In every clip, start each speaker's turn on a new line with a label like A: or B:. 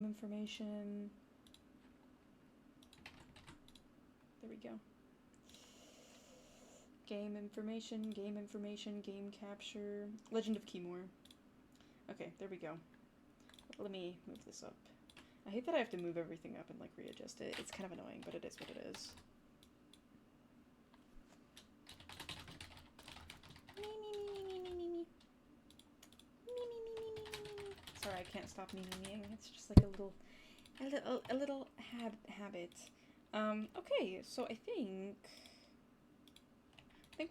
A: information. There we go. Game information, game capture. Legend of Khiimori. Okay, there we go. Let me move this up. I hate that I have to move everything up and like readjust it. It's kind of annoying, but it is what it is. Sorry, I can't stop me-me-meing. It's just like a little habit. Okay, so I think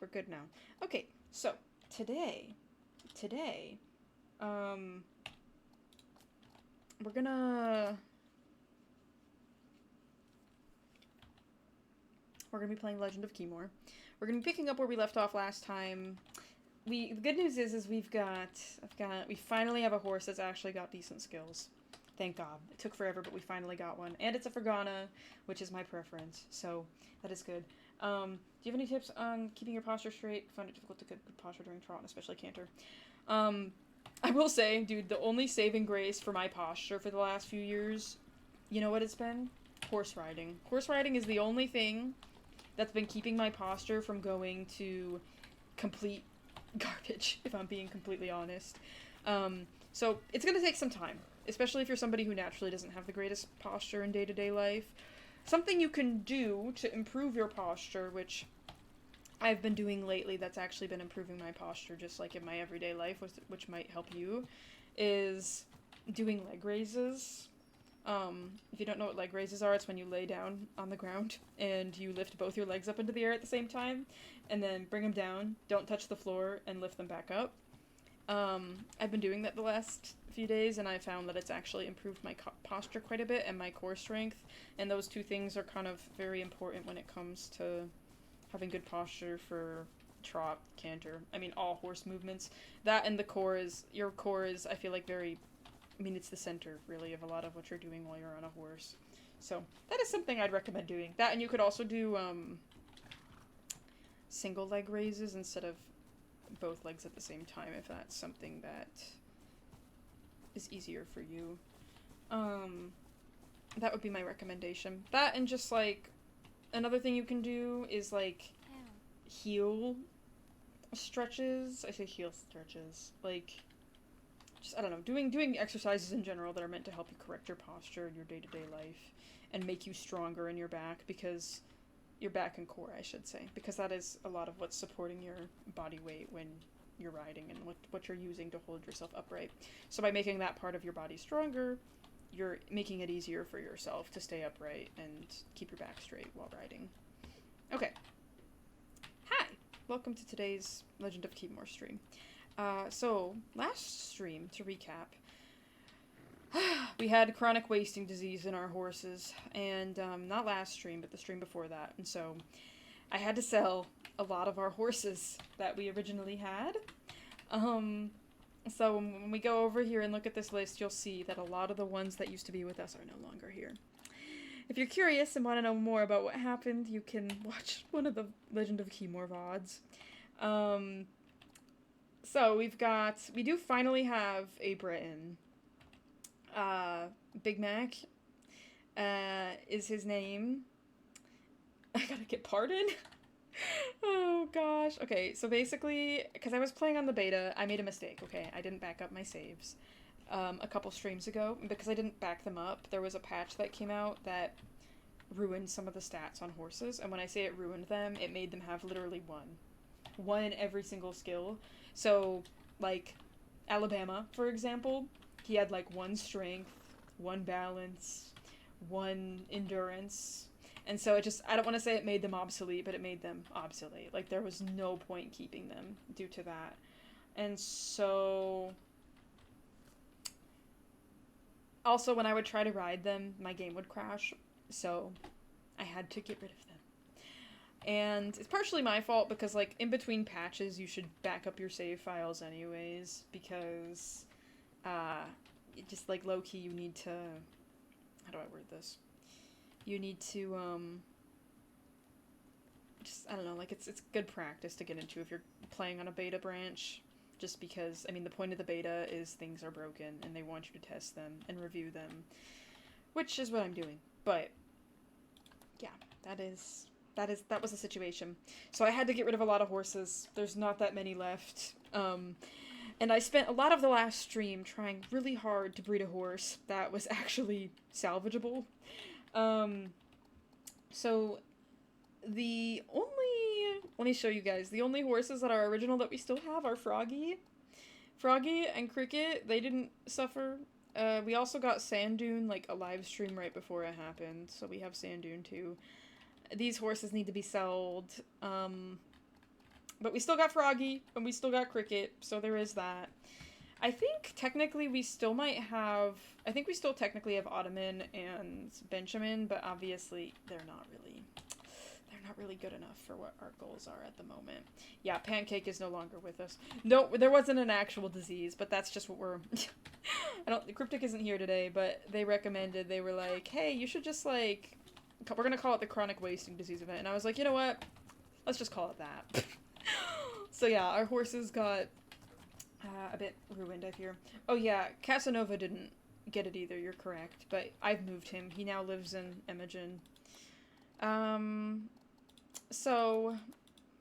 A: we're good now. Okay, so today, we're gonna be playing Legend of Khiimori. We're gonna be picking up where we left off last time. The good news is we finally have a horse that's actually got decent skills. Thank God. It took forever, but we finally got one. And it's a Fergana, which is my preference, so that is good. Do you have any tips on keeping your posture straight? Find it difficult to get good posture during trot, and especially canter. I will say, dude, the only saving grace for my posture for the last few years, you know what it's been? Horse riding. Horse riding is the only thing that's been keeping my posture from going to complete garbage, if I'm being completely honest. So it's gonna take some time, especially if you're somebody who naturally doesn't have the greatest posture in day-to-day life. Something you can do to improve your posture, which I've been doing lately that's actually been improving my posture just like in my everyday life, which might help you, is doing leg raises. If you don't know what leg raises are, it's when you lay down on the ground and you lift both your legs up into the air at the same time, and then bring them down, don't touch the floor, and lift them back up. I've been doing that the last few days, and I found that it's actually improved my posture quite a bit and my core strength, and those two things are kind of very important when it comes to having good posture for trot, canter, I mean all horse movements. That and your core is, I feel like, it's the center, really, of a lot of what you're doing while you're on a horse. So, that is something I'd recommend doing. That, and you could also do, single leg raises instead of both legs at the same time, if that's something that is easier for you. That would be my recommendation. That, and just, like, another thing you can do is, like, heel stretches. I say heel stretches. Like, just, I don't know, doing exercises in general that are meant to help you correct your posture in your day-to-day life and make you stronger in your back, because your back and core, I should say, because that is a lot of what's supporting your body weight when you're riding and what you're using to hold yourself upright. So by making that part of your body stronger, you're making it easier for yourself to stay upright and keep your back straight while riding. Okay. Hi! Welcome to today's Legend of Khiimori stream. So, last stream, to recap, we had chronic wasting disease in our horses, and, not last stream, but the stream before that, and so I had to sell a lot of our horses that we originally had. So when we go over here and look at this list, you'll see that a lot of the ones that used to be with us are no longer here. If you're curious and want to know more about what happened, you can watch one of the Legend of Khiimori VODs. So we do finally have a Briton. Big Mac, is his name. I gotta get pardon? Oh gosh. Okay, so basically, because I was playing on the beta, I made a mistake, okay? I didn't back up my saves a couple streams ago. Because I didn't back them up, there was a patch that came out that ruined some of the stats on horses, and when I say it ruined them, it made them have literally one in every single skill. So, like, Alabama, for example, he had, like, 1 strength, 1 balance, 1 endurance, and so I don't want to say it made them obsolete, but it made them obsolete. Like, there was no point keeping them due to that. And so, also, when I would try to ride them, my game would crash, so I had to get rid of them. And it's partially my fault, because, like, in between patches, you should back up your save files anyways, because, just, like, low-key, you need to, how do I word this? You need to, just, I don't know, like, it's good practice to get into if you're playing on a beta branch, just because, I mean, the point of the beta is things are broken, and they want you to test them and review them. which is what I'm doing. But yeah, that was the situation. So I had to get rid of a lot of horses. There's not that many left. And I spent a lot of the last stream trying really hard to breed a horse that was actually salvageable. So the only, let me show you guys, the only horses that are original that we still have are Froggy. Froggy and Cricket, they didn't suffer. We also got Sand Dune, like, a live stream right before it happened, so we have Sand Dune too. These horses need to be sold, but we still got Froggy, and we still got Cricket, so there is that. I think technically we still might have, I think we still technically have Ottoman and Benjamin, but obviously they're not really good enough for what our goals are at the moment. Yeah, Pancake is no longer with us. No, there wasn't an actual disease, but that's just what we're... Cryptic isn't here today, but they recommended, they were like, hey, you should just, like... We're gonna call it the chronic wasting disease event. And I was like, you know what? Let's just call it that. So yeah, our horses got a bit ruined, I fear. Oh yeah, Casanova didn't get it either, you're correct. But I've moved him. He now lives in Imogen. So,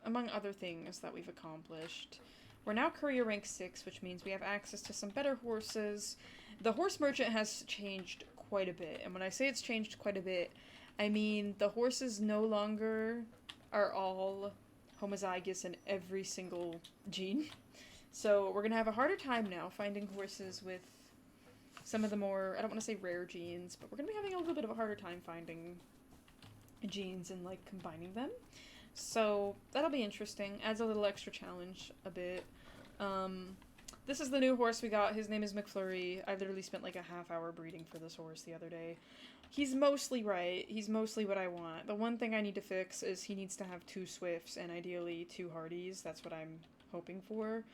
A: among other things that we've accomplished, we're now career rank 6, which means we have access to some better horses. The horse merchant has changed quite a bit, and when I say it's changed quite a bit, I mean the horses no longer are all homozygous in every single gene. So we're gonna have a harder time now finding horses with some of the more, I don't want to say rare genes, but we're gonna be having a little bit of a harder time finding genes and, like, combining them. So that'll be interesting. Adds a little extra challenge a bit. This is the new horse we got. His name is McFlurry. I literally spent like a half hour breeding for this horse the other day. He's mostly right. He's mostly what I want. The one thing I need to fix is he needs to have 2 Swifts and ideally 2 Hardys. That's what I'm hoping for.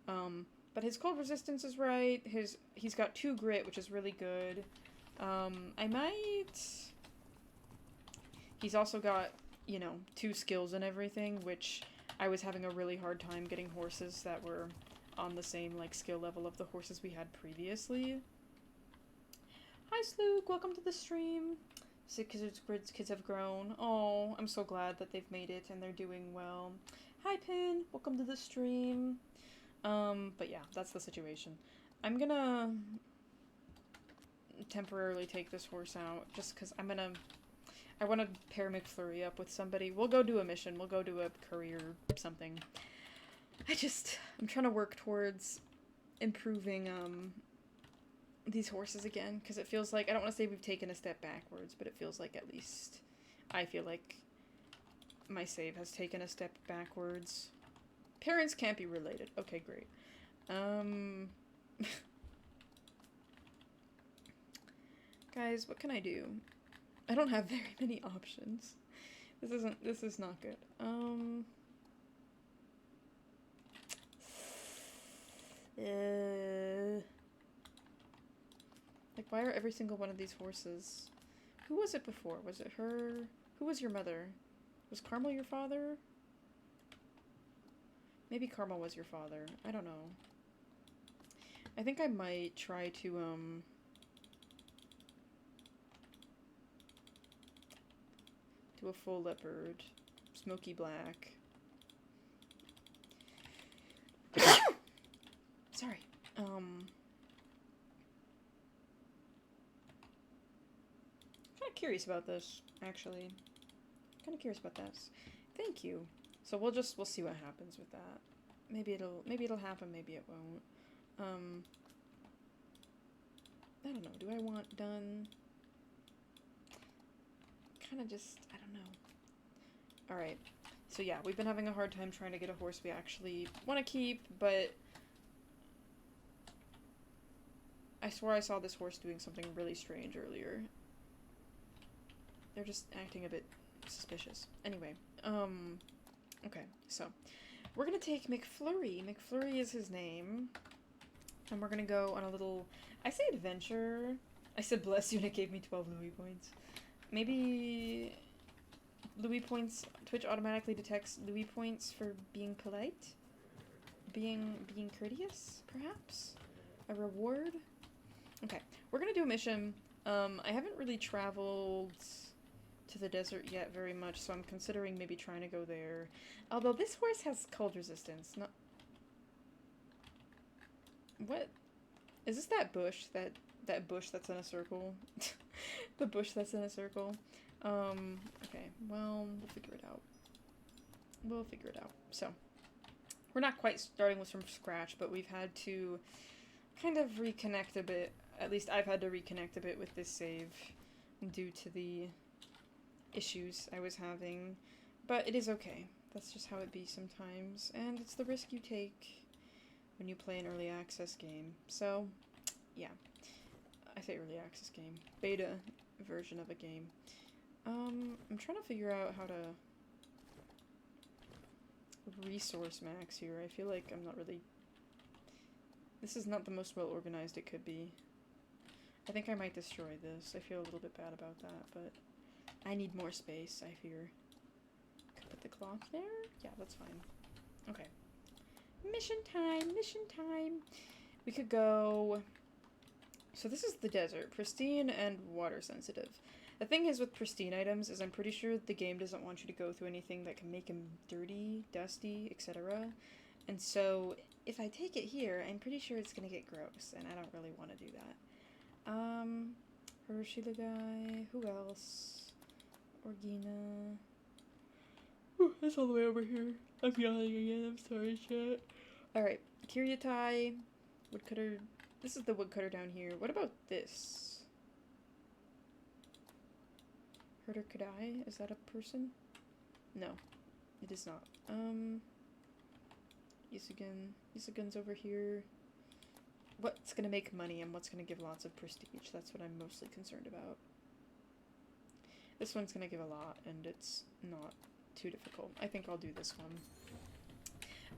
A: But his cold resistance is right. He's got 2 grit, which is really good. I might... He's also got, you know, 2 skills and everything, which I was having a really hard time getting horses that were on the same, like, skill level of the horses we had previously. Hi, Slook. Welcome to the stream. Kids have grown. Oh, I'm so glad that they've made it and they're doing well. Hi, Pin. Welcome to the stream. But yeah, that's the situation. I'm gonna temporarily take this horse out just because I want to pair McFlurry up with somebody. We'll go do a mission. We'll go do a career something. I'm trying to work towards improving, these horses again. Because it feels like, I don't want to say we've taken a step backwards, but it feels like at least, I feel like my save has taken a step backwards. Parents can't be related. Okay, great. Guys, what can I do? I don't have very many options. This is not good. Like, why are every single one of these horses... Who was it before? Was it her? Who was your mother? Was Carmel your father? Maybe Carmel was your father. I don't know. I think I might try to, do a full leopard. Smoky black. Sorry. Kind of curious about this, actually. Kind of curious about this. Thank you. So we'll see what happens with that. Maybe it'll happen, maybe it won't. I don't know. Do I want done? Kind of just, I don't know. Alright. So yeah, we've been having a hard time trying to get a horse we actually want to keep, but I swear I saw this horse doing something really strange earlier. They're just acting a bit suspicious. Anyway, okay, so we're gonna take McFlurry. McFlurry is his name. And we're gonna go on a little, I say adventure. I said bless you and it gave me 12 Louis points. Maybe Louis points, Twitch automatically detects Louis points for being polite? Being courteous, perhaps? A reward? Okay, we're gonna do a mission. I haven't really traveled to the desert yet very much, so I'm considering maybe trying to go there. Although this horse has cold resistance. Not... What? Is this that bush? That bush that's in a circle? The bush that's in a circle? Okay, well, we'll figure it out. We'll figure it out. So, we're not quite starting from scratch, but we've had to kind of reconnect a bit. At least I've had to reconnect a bit with this save due to the issues I was having. But it is okay. That's just how it be sometimes. And it's the risk you take when you play an early access game. So, yeah. I say early access game. Beta version of a game. I'm trying to figure out how to resource max here. I feel like I'm not really... This is not the most well organized it could be. I think I might destroy this. I feel a little bit bad about that, but I need more space, I fear. Could put the clock there? Yeah, that's fine. Okay. Mission time! Mission time! We could go... So this is the desert. Pristine and water sensitive. The thing is with pristine items is I'm pretty sure the game doesn't want you to go through anything that can make them dirty, dusty, etc. And so if I take it here, I'm pretty sure it's gonna get gross, and I don't really want to do that. Hershey the guy. Who else? Orgina. Ooh, that's all the way over here. I'm yawning again. I'm sorry, chat. Alright. Kiryatai. Woodcutter. This is the woodcutter down here. What about this? Herder Kadai? Is that a person? No. It is not. Isagun's over here. What's gonna make money and what's gonna give lots of prestige? That's what I'm mostly concerned about. This one's gonna give a lot, and it's not too difficult. I think I'll do this one.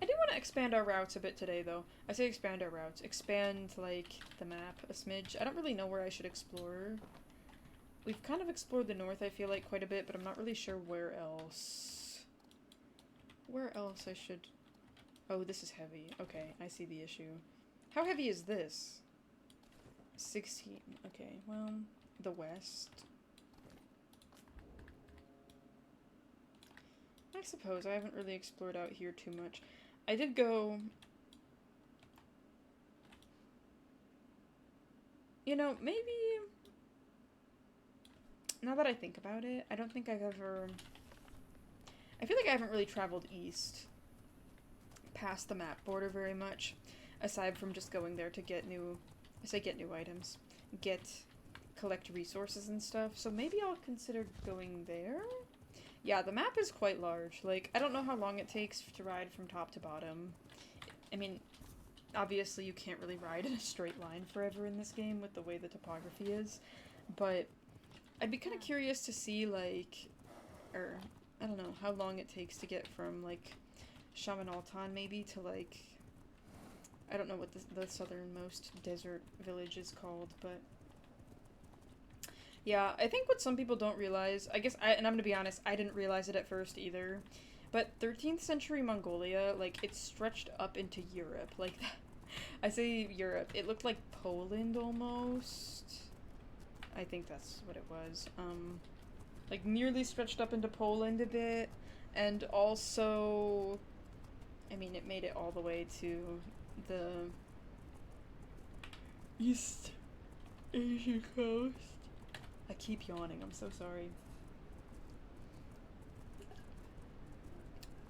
A: I do want to expand our routes a bit today, though. I say expand our routes. Expand, like, the map a smidge. I don't really know where I should explore. We've kind of explored the north, I feel like, quite a bit, but I'm not really sure where else. Where else I should... Oh, this is heavy. Okay, I see the issue. How heavy is this? 16. Okay, well, the west. I suppose I haven't really explored out here too much. I did go... You know, maybe... Now that I think about it, I don't think I've ever... I feel like I haven't really traveled east past the map border very much, aside from just going there to get new... I say get new items. Collect resources and stuff, so maybe I'll consider going there? Yeah, the map is quite large. Like, I don't know how long it takes to ride from top to bottom. I mean, obviously you can't really ride in a straight line forever in this game with the way the topography is, but I'd be kind of curious to see, like, or, I don't know, how long it takes to get from, like, Shaman Altan, maybe, to, like, I don't know what the southernmost desert village is called, but yeah, I think what some people don't realize, and I'm gonna be honest, I didn't realize it at first either, but 13th century Mongolia, like, it stretched up into Europe, like, I say Europe, it looked like Poland almost. I think that's what it was. Like, nearly stretched up into Poland a bit, and also, I mean, it made it all the way to the East Asian coast. I keep yawning, I'm so sorry.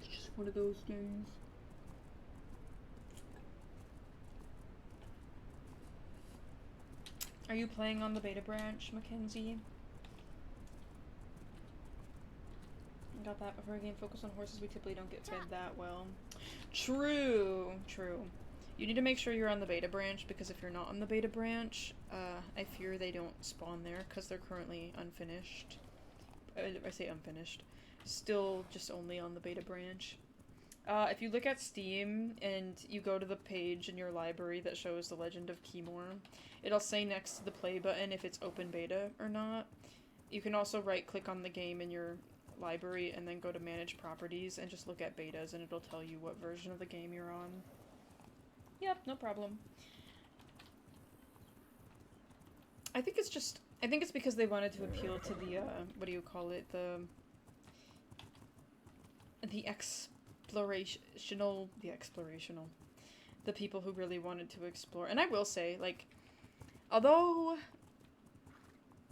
A: It's just one of those days. Are you playing on the beta branch, Mackenzie? Got that before a game focus on horses, we typically don't get fed that well. True, true. You need to make sure you're on the beta branch, because if you're not on the beta branch, I fear they don't spawn there, because they're currently unfinished. I say unfinished. Still just only on the beta branch. If you look at Steam, and you go to the page in your library that shows the Legend of Khiimori, it'll say next to the play button if it's open beta or not. You can also right-click on the game in your library and then go to Manage Properties and just look at betas, and it'll tell you what version of the game you're on. Yep, no problem. I think it's just I think it's because they wanted to appeal to the, what do you call it? The explorational. The people who really wanted to explore. And I will say, like, although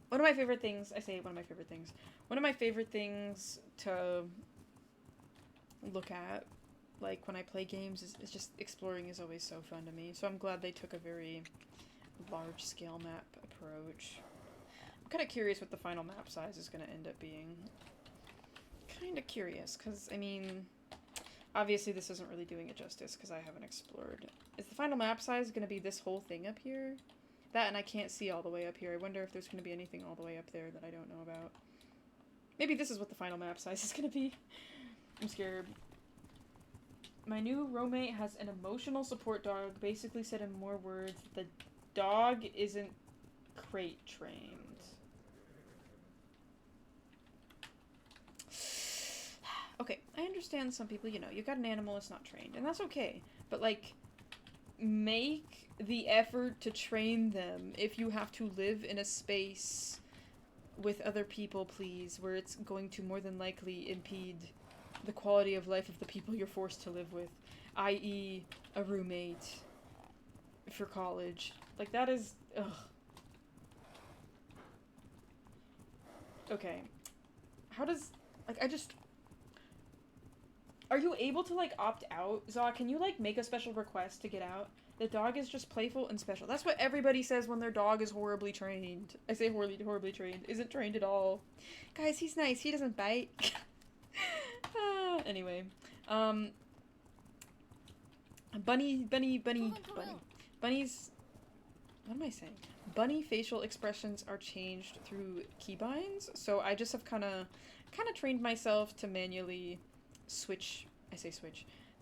A: one of my favorite things to look at, like, when I play games is just exploring is always so fun to me. So I'm glad they took a very large-scale map approach. I'm kind of curious what the final map size is going to end up being. Kind of curious, because, I mean, obviously this isn't really doing it justice, because I haven't explored. Is the final map size going to be this whole thing up here? That, and I can't see all the way up here. I wonder if there's going to be anything all the way up there that I don't know about. Maybe this is what the final map size is going to be. I'm scared. My new roommate has an emotional support dog. Basically said in more words, the dog isn't crate trained. Okay, I understand some people, you know, you got an animal, it's not trained, and that's okay. But, like, make the effort to train them if you have to live in a space with other people, please, where it's going to more than likely impede the quality of life of the people you're forced to live with, i.e. a roommate for college. Like, that is, ugh. Okay. How does, like, are you able to, like, opt out? Zaw, can you, like, make a special request to get out? The dog is just playful and special. That's what everybody says when their dog is horribly trained. I say horribly trained. Isn't trained at all. Guys, he's nice. He doesn't bite. Anyway. Bunny's... What am I saying? Bunny facial expressions are changed through keybinds. So I just have kind of trained myself to manually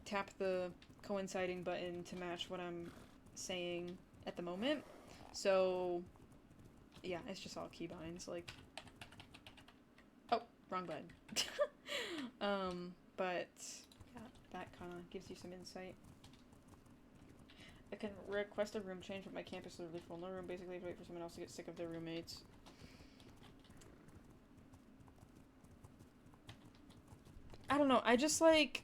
A: tap the coinciding button to match what I'm saying at the moment. So, yeah, it's just all keybinds, like, oh, wrong button. But, yeah, that kind of gives you some insight. I can request a room change, but my campus is literally full. No room, basically, I have to wait for someone else to get sick of their roommates. I don't know, I just, like,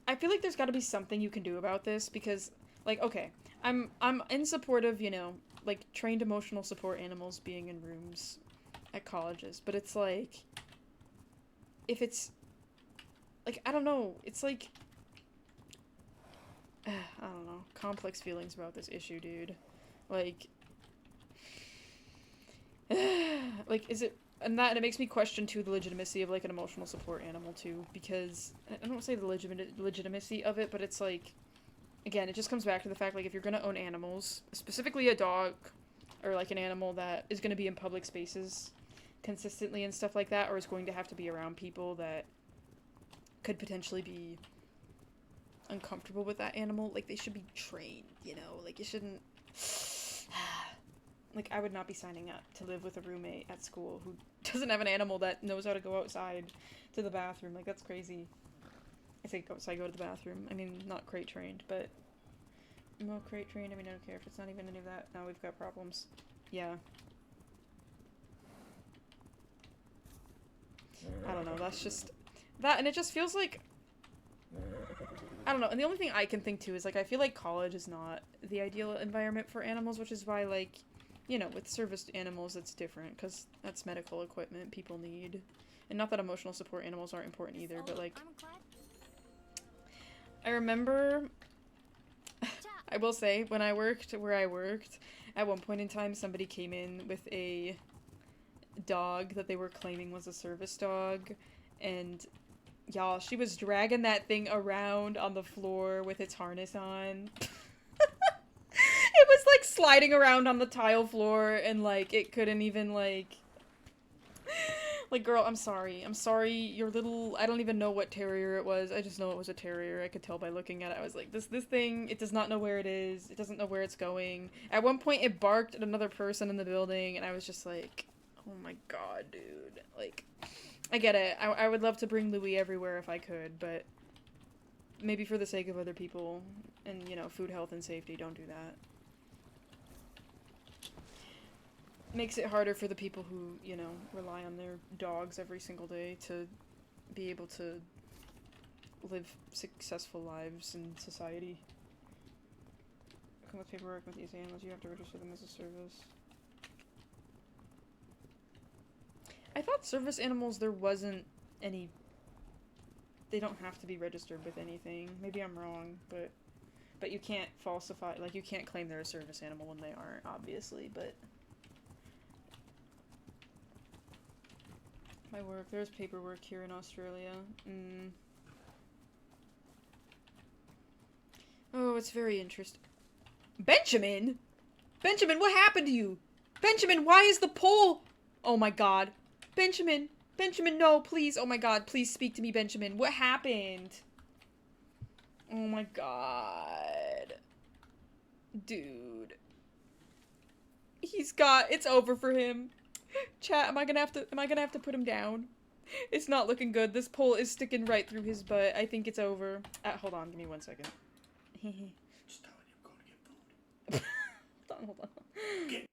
A: I feel like there's gotta be something you can do about this, because, like, okay, I'm in support of, you know, like, trained emotional support animals being in rooms at colleges, but it's like, if it's, like, I don't know, it's like, I don't know, complex feelings about this issue, dude. Like, like, is it, and it makes me question, too, the legitimacy of, like, an emotional support animal, too, because, I don't say the legitimacy of it, but it's, like, again, it just comes back to the fact, like, if you're gonna own animals, specifically a dog, or, like, an animal that is gonna be in public spaces consistently and stuff like that, or is going to have to be around people that could potentially be uncomfortable with that animal, like, they should be trained, you know, like, you shouldn't, like, I would not be signing up to live with a roommate at school who doesn't have an animal that knows how to go outside to the bathroom, like, that's crazy. I say go outside, go to the bathroom, I mean, not crate trained, but, no crate trained, I mean, I don't care if it's not even any of that, now we've got problems. Yeah. I don't know, that's just, that, and it just feels like, I don't know, and the only thing I can think too is, like, I feel like college is not the ideal environment for animals, which is why, like, you know, with service animals, it's different, because that's medical equipment people need. And not that emotional support animals aren't important either, but, like, I remember, I will say, when I worked where I worked, at one point in time, somebody came in with a dog that they were claiming was a service dog, and y'all, she was dragging that thing around on the floor with its harness on. It was, like, sliding around on the tile floor, and, like, it couldn't even, like, girl, I'm sorry, your little, I don't even know what terrier it was, I just know it was a terrier, I could tell by looking at it, I was like, this thing, it does not know where it is, it doesn't know where it's going. At one point, it barked at another person in the building, and I was just like, oh my god, dude, like, I get it, I would love to bring Louis everywhere if I could, but maybe for the sake of other people, and, you know, food, health, and safety, don't do that. makes it harder for the people who, you know, rely on their dogs every single day to be able to live successful lives in society. Come with paperwork with these animals, you have to register them as a service. I thought service animals, there wasn't any... They don't have to be registered with anything. Maybe I'm wrong, but you can't falsify, like, you can't claim they're a service animal when they aren't, obviously, but... My work, there's paperwork here in Australia. Oh, it's very interesting. Benjamin? Benjamin, what happened to you? Benjamin, why is the pole... Oh my god. Benjamin! Benjamin, no, please. Oh my god, please speak to me, Benjamin. What happened? Oh my god. Dude. It's over for him. Chat, am I gonna have to put him down? It's not looking good. This pole is sticking right through his butt. I think it's over. Hold on, give me 1 second.
B: Just telling you, I'm going to get food.
A: Hold on.
B: Get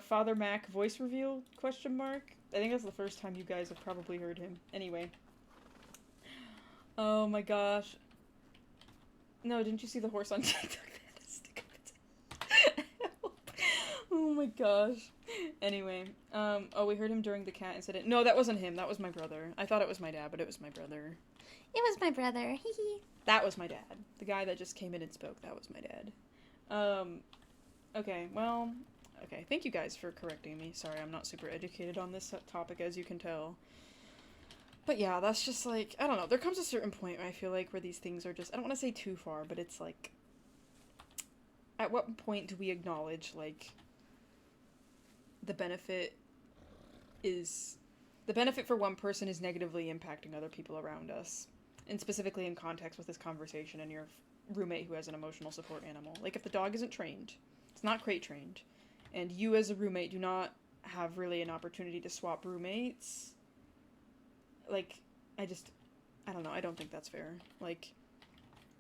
A: Father Mac voice reveal, question mark? I think that's the first time you guys have probably heard him. Anyway. Oh my gosh. No, didn't you see the horse on TikTok? Oh my gosh. Anyway, oh, we heard him during the cat incident. No, that wasn't him. That was my brother. I thought it was my dad, but it was my brother. It was my brother. Hee. That was my dad. The guy that just came in and spoke. That was my dad. Okay, well... Okay, thank you guys for correcting me. Sorry, I'm not super educated on this topic, as you can tell. But yeah, that's just like, I don't know, there comes a certain point where I feel like where these things are just, I don't want to say too far, but it's like, at what point do we acknowledge, like, the benefit for one person is negatively impacting other people around us, and specifically in context with this conversation and your roommate who has an emotional support animal. Like, if the dog isn't trained, it's not crate trained, and you as a roommate do not have really an opportunity to swap roommates, like, I don't know, I don't think that's fair. Like,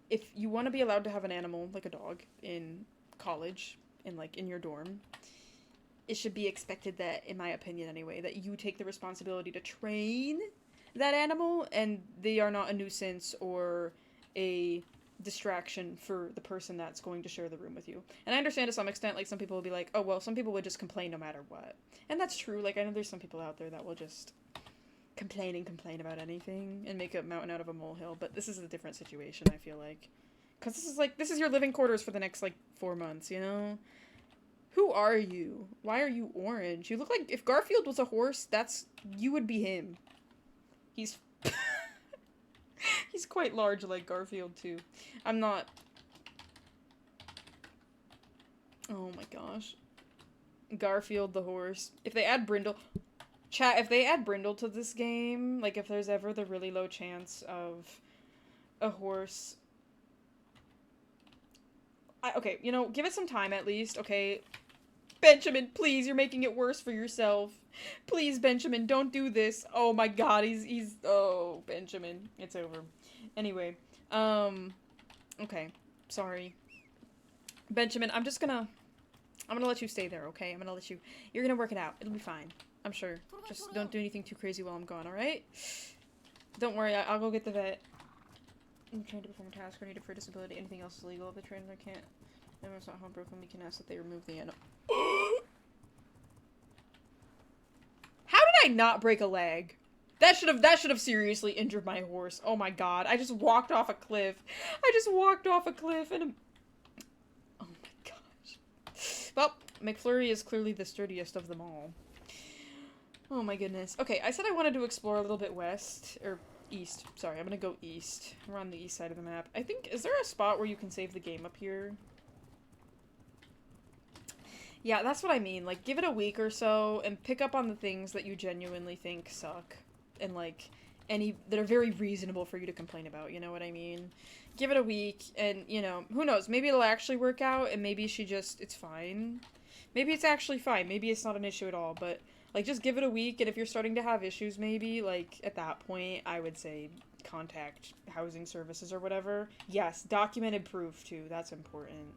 A: if you want to be allowed to have an animal, like a dog, in college, in your dorm, it should be expected that, in my opinion anyway, that you take the responsibility to train that animal, and they are not a nuisance or a distraction for the person that's going to share the room with you. And I understand to some extent, like, some people will be like, oh, well, some people would just complain no matter what. And that's true. Like, I know there's some people out there that will just complain about anything and make a mountain out of a molehill, but this is a different situation, I feel like. Because this is your living quarters for the next, 4 months, you know? Who are you? Why are you orange? You look like, if Garfield was a horse, you would be him. He's he's quite large like Garfield, too. I'm not... Oh my gosh. Garfield the horse. If they add Brindle... Chat, if they add Brindle to this game, like, if there's ever the really low chance of a horse... okay, you know, give it some time at least, okay? Benjamin, please, you're making it worse for yourself. Please, Benjamin, don't do this. Oh my god, oh, Benjamin. It's over. Anyway, okay. Sorry. Benjamin, I'm gonna let you stay there, okay? You're gonna work it out. It'll be fine. I'm sure. Just don't do anything too crazy while I'm gone, alright? Don't worry, I'll go get the vet. I'm trying to perform a task or needed for disability. Anything else is legal. If the trainer can't, if it's not home broken, we can ask that they remove the animal. How did I not break a leg? That should have seriously injured my horse. Oh my god. I just walked off a cliff. And oh my gosh. Well, McFlurry is clearly the sturdiest of them all. Oh my goodness. Okay, I said I wanted to explore a little bit west, or east. Sorry, I'm gonna go east. We're on the east side of the map. I think, is there a spot where you can save the game up here? Yeah, that's what I mean. Like, give it a week or so, and pick up on the things that you genuinely think suck. And, like, that are very reasonable for you to complain about, you know what I mean? Give it a week, and, you know, who knows? Maybe it'll actually work out, and maybe it's fine. Maybe it's actually fine. Maybe it's not an issue at all, but Like, just give it a week, and if you're starting to have issues, maybe, like, at that point, I would say contact housing services or whatever. Yes, documented proof, too. That's important.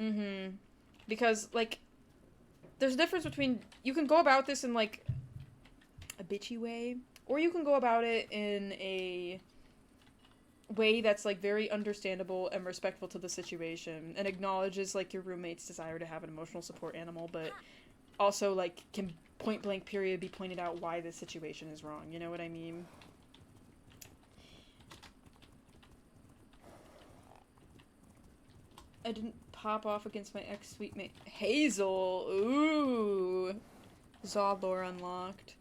A: Mm-hmm. Because, like, there's a difference between... You can go about this in, like, a bitchy way, or you can go about it in a way that's, like, very understandable and respectful to the situation, and acknowledges, like, your roommate's desire to have an emotional support animal, but also, like, can point blank period be pointed out why this situation is wrong. You know what I mean? I didn't pop off against my ex-sweet mate. Hazel! Ooh! Zodlore unlocked.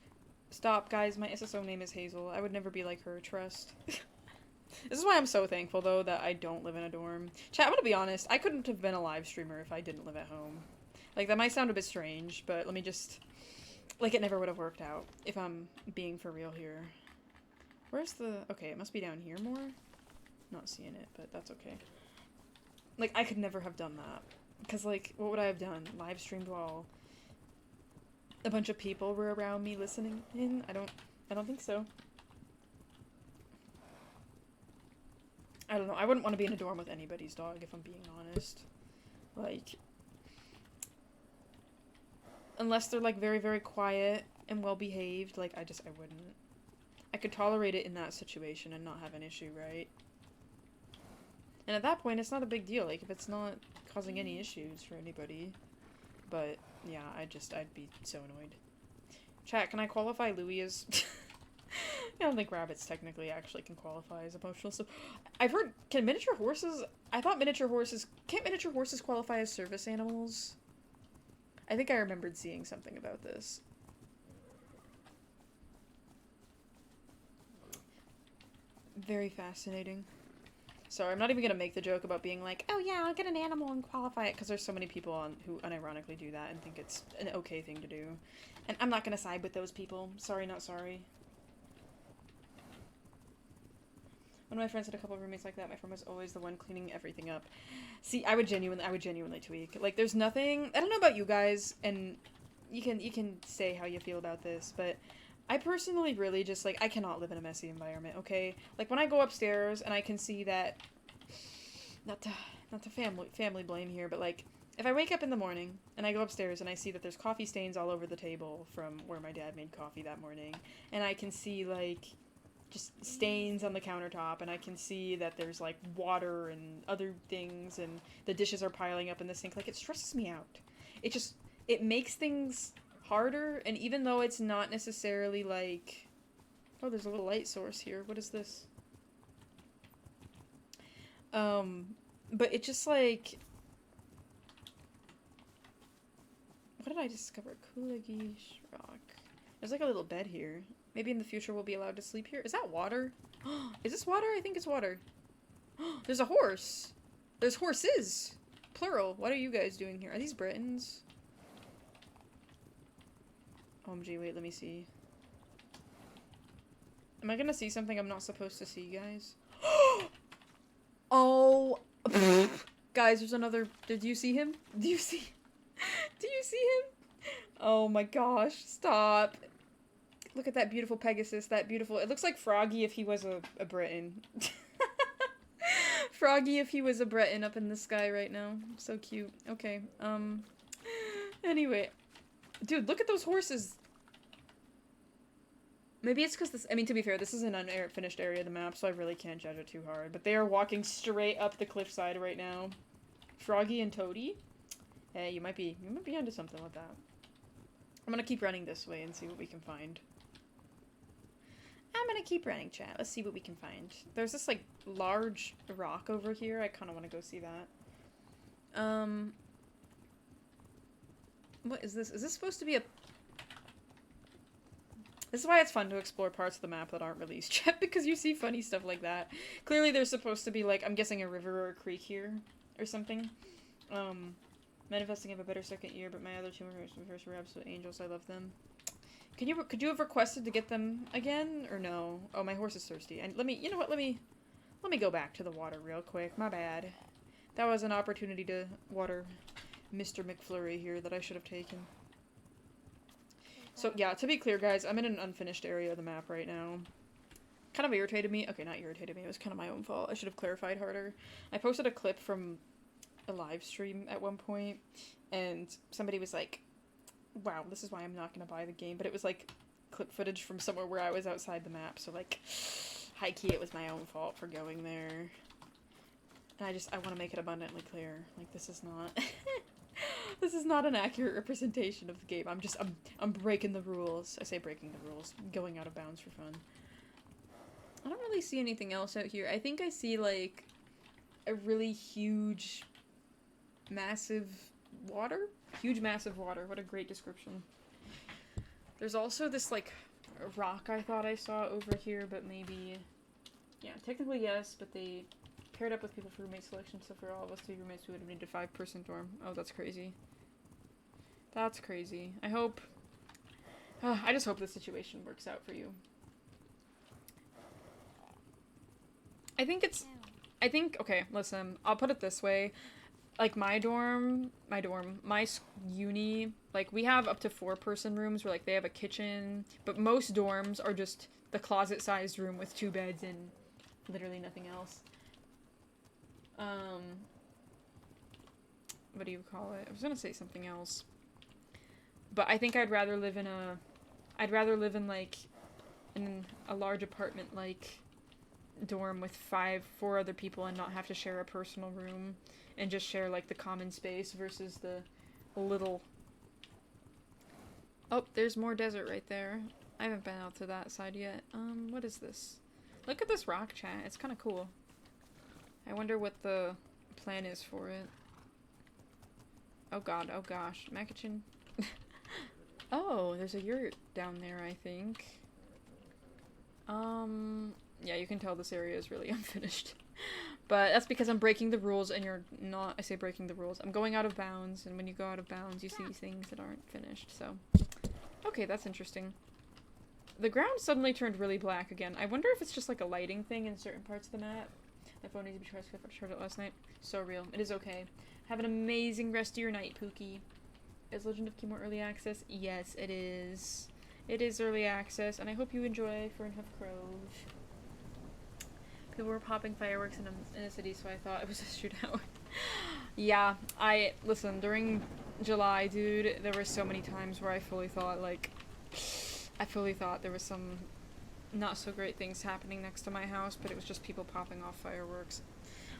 A: Stop, guys. My SSO name is Hazel. I would never be like her. Trust. This is why I'm so thankful, though, that I don't live in a dorm. Chat, I'm gonna be honest. I couldn't have been a live streamer if I didn't live at home. Like, that might sound a bit strange, but let me just... Like, it never would have worked out, if I'm being for real here. Where's the... Okay, it must be down here more? Not seeing it, but that's okay. Like, I could never have done that. Because, like, what would I have done? Live streamed while a bunch of people were around me listening in? I don't think so. I don't know. I wouldn't want to be in a dorm with anybody's dog, if I'm being honest. Like... Unless they're, like, very, very quiet and well-behaved, like, I wouldn't. I could tolerate it in that situation and not have an issue, right? And at that point, it's not a big deal, like, if it's not causing any issues for anybody. But, yeah, I'd be so annoyed. Chat, can I qualify Louis as... I don't think rabbits technically actually can qualify as emotional stuff. I've heard, can miniature horses... I thought miniature horses... Can't miniature horses qualify as service animals? I think I remembered seeing something about this. Very fascinating. Sorry, I'm not even gonna make the joke about being like, oh yeah, I'll get an animal and qualify it, because there's so many people who unironically do that and think it's an okay thing to do. And I'm not gonna side with those people. Sorry, not sorry. One of my friends had a couple of roommates like that. My friend was always the one cleaning everything up. See, I would genuinely tweak. Like, there's nothing... I don't know about you guys, and you can say how you feel about this, but I personally really just, like, I cannot live in a messy environment, okay? Like, when I go upstairs and I can see that... Not to family blame here, but, like, if I wake up in the morning and I go upstairs and I see that there's coffee stains all over the table from where my dad made coffee that morning, and I can see, like... just stains on the countertop, and I can see that there's, like, water and other things, and the dishes are piling up in the sink. Like, it stresses me out. It makes things harder, and even though it's not necessarily, like... Oh, there's a little light source here. What is this? But it just, like... What did I discover? Coolagish Rock. There's, like, a little bed here. Maybe in the future we'll be allowed to sleep here. Is that water? Is this water? I think it's water. There's a horse. There's horses. Plural. What are you guys doing here? Are these Britons? OMG, wait, let me see. Am I gonna see something I'm not supposed to see, guys? Oh! Guys, there's another... Did you see him? Do you see him? Oh my gosh, stop. Look at that beautiful Pegasus, that beautiful... It looks like Froggy if he was a Breton. Froggy if he was a Breton up in the sky right now. So cute. Okay, anyway. Dude, look at those horses. Maybe it's because this... I mean, to be fair, this is an unfinished area of the map, so I really can't judge it too hard. But they are walking straight up the cliffside right now. Froggy and Toady? Hey, you might be onto something with that. I'm gonna keep running this way and see what we can find. I'm gonna keep running, chat. Let's see what we can find. There's this, like, large rock over here. I kind of want to go see that. What is this? Is this supposed to be a... This is why it's fun to explore parts of the map that aren't released yet, because you see funny stuff like that. Clearly there's supposed to be, like, I'm guessing a river or a creek here, or something. Manifesting have a better second year, but my other two were absolute angels. I love them. Could you have requested to get them again, or no? Oh, my horse is thirsty. And you know what? Let me go back to the water real quick. My bad. That was an opportunity to water Mr. McFlurry here that I should have taken. So, yeah, to be clear, guys, I'm in an unfinished area of the map right now. Kind of irritated me. Okay, not irritated me. It was kind of my own fault. I should have clarified harder. I posted a clip from a live stream at one point, and somebody was like, wow, this is why I'm not going to buy the game. But it was, like, clip footage from somewhere where I was outside the map. So, like, high-key, it was my own fault for going there. And I want to make it abundantly clear. Like, this is not... This is not an accurate representation of the game. I'm breaking the rules. I say breaking the rules. Going out of bounds for fun. I don't really see anything else out here. I think I see, like, a really huge, massive water? Huge, massive water. What a great description. There's also this, like, rock I thought I saw over here, but maybe... Yeah, technically yes, but they paired up with people for roommate selection, so for all of us 3 roommates, we would have needed a 5-person dorm. Oh, that's crazy. That's crazy. I hope... I just hope the situation works out for you. Okay, listen, I'll put it this way. Like, my uni, like, we have up to 4-person rooms where, like, they have a kitchen, but most dorms are just the closet-sized room with 2 beds and literally nothing else. What do you call it? I was gonna say something else. But I think I'd rather live in, like, in a large apartment, like, dorm with 4 other people and not have to share a personal room and just share, like, the common space versus the little... Oh, there's more desert right there. I haven't been out to that side yet. What is this? Look at this rock chat. It's kind of cool. I wonder what the plan is for it. Oh god, oh gosh. Macachin. Oh, there's a yurt down there, I think. Yeah, you can tell this area is really unfinished. But that's because I'm breaking the rules and you're not- I say breaking the rules. I'm going out of bounds, and when you go out of bounds, you see things that aren't finished, so... Okay, that's interesting. The ground suddenly turned really black again. I wonder if it's just like a lighting thing in certain parts of the map. My phone needs to be charged because I charged it last night. So real. It is okay. Have an amazing rest of your night, Pookie. Is Legend of Khiimori early access? Yes, it is. It is early access, and I hope you enjoy Fernhuff Grove. People were popping fireworks in a city, so I thought it was a shootout. Yeah, listen, during July, dude, there were so many times where I fully thought there was some not so great things happening next to my house, but it was just people popping off fireworks.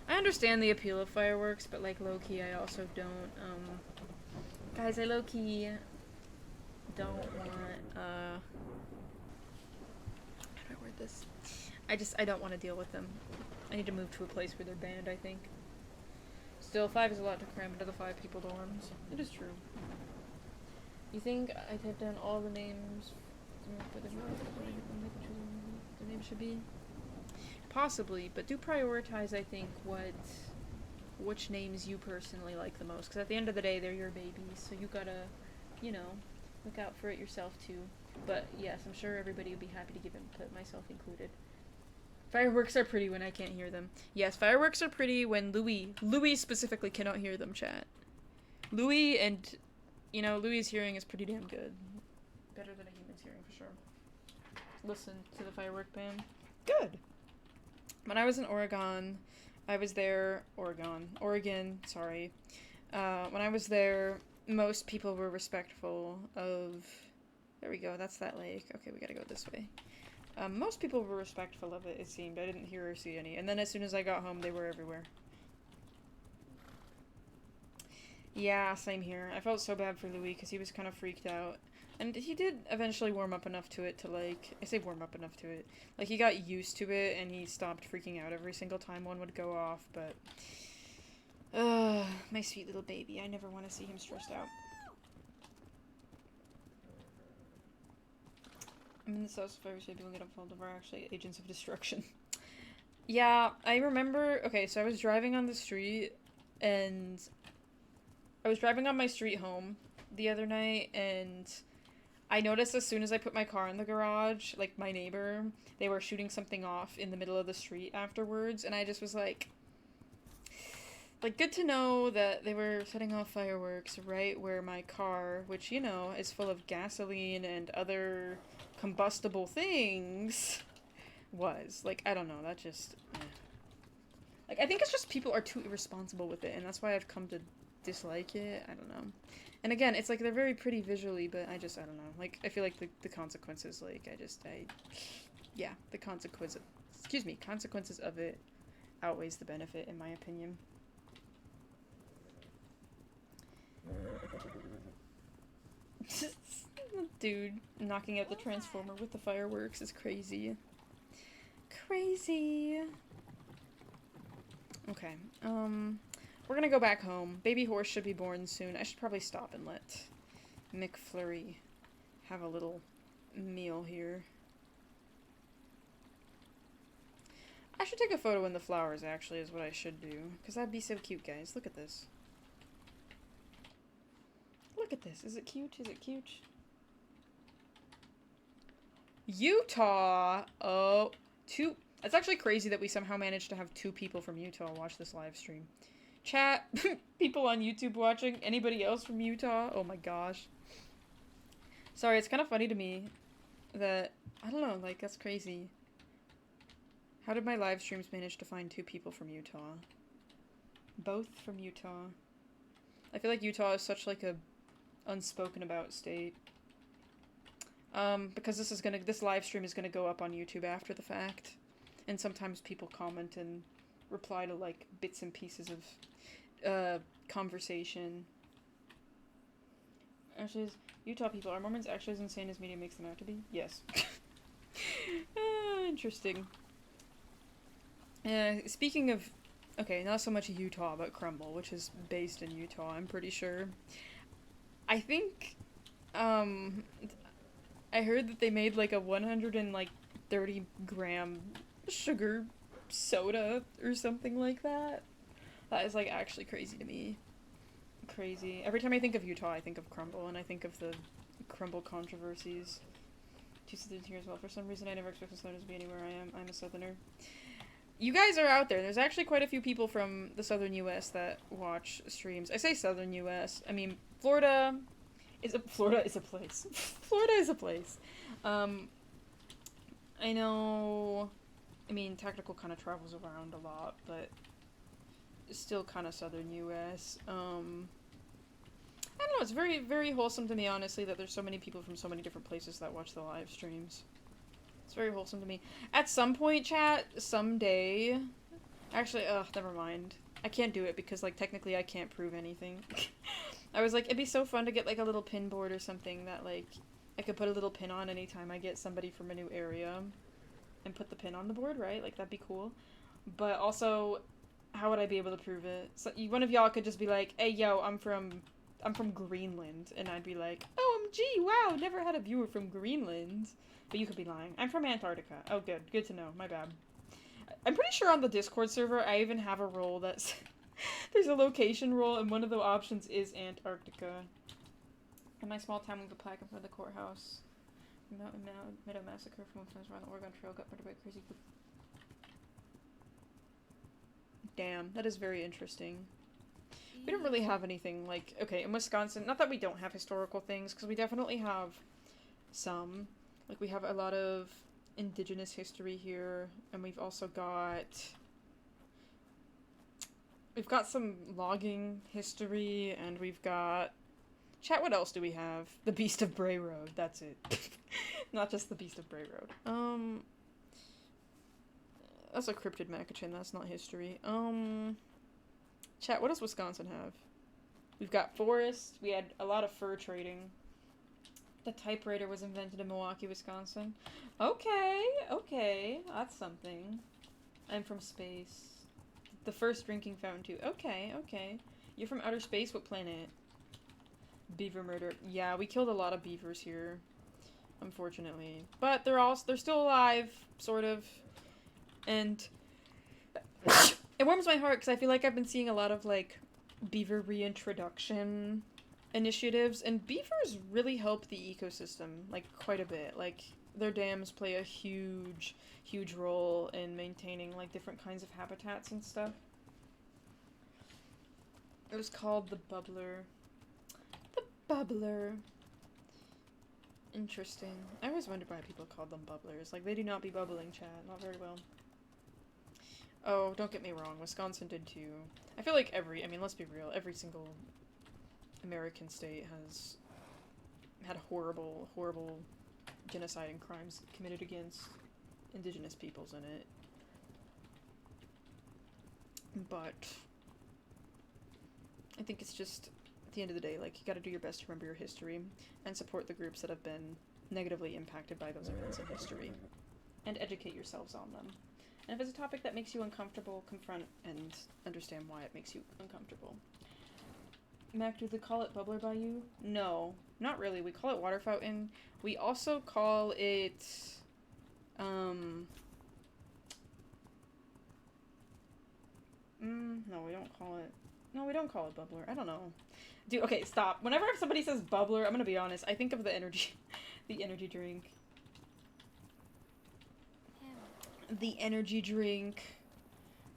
A: I understand the appeal of fireworks, but, like, low-key, I also don't, guys, I low-key don't want, how do I word this? I don't want to deal with them. I need to move to a place where they're banned, I think. Still, 5 is a lot to cram into the 5-people dorms. It is true. You think I typed down all the names for the name should be? Possibly, but do prioritize, I think, which names you personally like the most. Because at the end of the day, they're your babies, so you gotta, you know, look out for it yourself, too. But, yes, I'm sure everybody would be happy to give input, myself included. Fireworks are pretty when I can't hear them. Yes, fireworks are pretty when Louis specifically cannot hear them, chat. Louis and, you know, Louis' hearing is pretty damn good. Better than a human's hearing, for sure. Listen to the firework ban. Good. When I was in Oregon, Oregon, sorry. When I was there, most people were respectful of, there we go, that's that lake. Okay, we gotta go this way. Most people were respectful of it, it seemed. I didn't hear or see any. And then as soon as I got home, they were everywhere. Yeah, same here. I felt so bad for Louis because he was kind of freaked out. And he did eventually warm up enough to it to, like... I say warm up enough to it. Like, he got used to it and he stopped freaking out every single time one would go off, but... my sweet little baby. I never want to see him stressed out. I'm in the South Fire, so people get involved are actually agents of destruction. Yeah, I remember... Okay, so I was driving on the street, and... I was driving on my street home the other night, and I noticed as soon as I put my car in the garage, like, my neighbor, they were shooting something off in the middle of the street afterwards, and I just was like... Like, good to know that they were setting off fireworks right where my car, which, you know, is full of gasoline and other combustible things, was. Like, I don't know, that just... Like, I think it's just people are too irresponsible with it, and that's why I've come to dislike it. I don't know. And again, it's like they're very pretty visually, but I don't know. Like, I feel like the consequences, like, yeah, the consequences of it outweighs the benefit, in my opinion. Dude, knocking out the transformer with the fireworks is crazy. Crazy. Okay, we're gonna go back home. Baby horse should be born soon. I should probably stop and let McFlurry have a little meal here. I should take a photo in the flowers, actually, is what I should do. Because that'd be so cute, guys. Look at this. Look at this. Is it cute? Is it cute? Utah! Oh, two... It's actually crazy that we somehow managed to have 2 people from Utah watch this live stream. Chat, people on YouTube watching, anybody else from Utah? Oh my gosh. Sorry, it's kind of funny to me that, I don't know, like, that's crazy. How did my live streams manage to find 2 people from Utah? Both from Utah. I feel like Utah is such, like, a unspoken about state. Because this live stream is gonna go up on YouTube after the fact. And sometimes people comment and reply to, like, bits and pieces of, conversation. Actually, Utah people, are Mormons actually as insane as media makes them out to be? Yes. Interesting. Speaking of, okay, not so much Utah, but Crumble, which is based in Utah, I'm pretty sure. I think, I heard that they made, like, a 130-gram sugar soda or something like that. That is, like, actually crazy to me. Crazy. Every time I think of Utah, I think of Crumble, and I think of the Crumble controversies. 2 Southerners here as well. For some reason, I never expected Southerners to be anywhere I am. I'm a Southerner. You guys are out there. There's actually quite a few people from the Southern U.S. that watch streams. I say Southern U.S. I mean, Florida is a place. Florida is a place. I know... I mean, Technical kind of travels around a lot, but it's still kind of Southern U.S. I don't know, it's very, very wholesome to me, honestly, that there's so many people from so many different places that watch the live streams. It's very wholesome to me. At some point, chat, someday... Actually, never mind. I can't do it because, like, technically I can't prove anything. I was like, it'd be so fun to get, like, a little pin board or something that, like, I could put a little pin on anytime I get somebody from a new area. And put the pin on the board, right? Like, that'd be cool. But also, how would I be able to prove it? So one of y'all could just be like, hey, yo, I'm from Greenland. And I'd be like, OMG, wow, never had a viewer from Greenland. But you could be lying. I'm from Antarctica. Oh, good. Good to know. My bad. I'm pretty sure on the Discord server, I even have a role that's... There's a location role, and one of the options is Antarctica. In my small town, we have a plaque in front of the courthouse. Meadow Massacre from times around the Oregon Trail got murdered by crazy group. Damn, that is very interesting. We don't really have anything, like, okay, in Wisconsin, not that we don't have historical things, because we definitely have some. Like, we have a lot of indigenous history here, and we've also got... We've got some logging history, and we've got... Chat, what else do we have? The Beast of Bray Road, that's it. Not just the Beast of Bray Road. That's a cryptid Macachin, that's not history. Chat, what does Wisconsin have? We've got forests, we had a lot of fur trading. The typewriter was invented in Milwaukee, Wisconsin. Okay, that's something. I'm from space. The first drinking fountain, too. Okay. You're from outer space? What planet? Beaver murder. Yeah, we killed a lot of beavers here, unfortunately. But they're still alive, sort of. And it warms my heart, because I feel like I've been seeing a lot of, like, beaver reintroduction initiatives, and beavers really help the ecosystem, like, quite a bit. Like, their dams play a huge role in maintaining, like, different kinds of habitats and stuff. It was called the Bubbler. The Bubbler. Interesting. I always wondered why people called them bubblers. Like, they do not be bubbling, chat. Not very well. Oh, don't get me wrong. Wisconsin did too. I feel like I mean, let's be real. Every single American state has had horrible, horrible genocide and crimes committed against indigenous peoples in it. But I think it's just, at the end of the day, like, you gotta do your best to remember your history and support the groups that have been negatively impacted by those events in history, and educate yourselves on them. And if it's a topic that makes you uncomfortable, confront and understand why it makes you uncomfortable. Mac, do they call it bubbler by you? No, not really. We call it water fountain. We also call it, no, we don't call it. No, we don't call it bubbler. I don't know. Dude, okay, stop. Whenever somebody says bubbler, I'm gonna be honest, I think of the energy drink. The energy drink.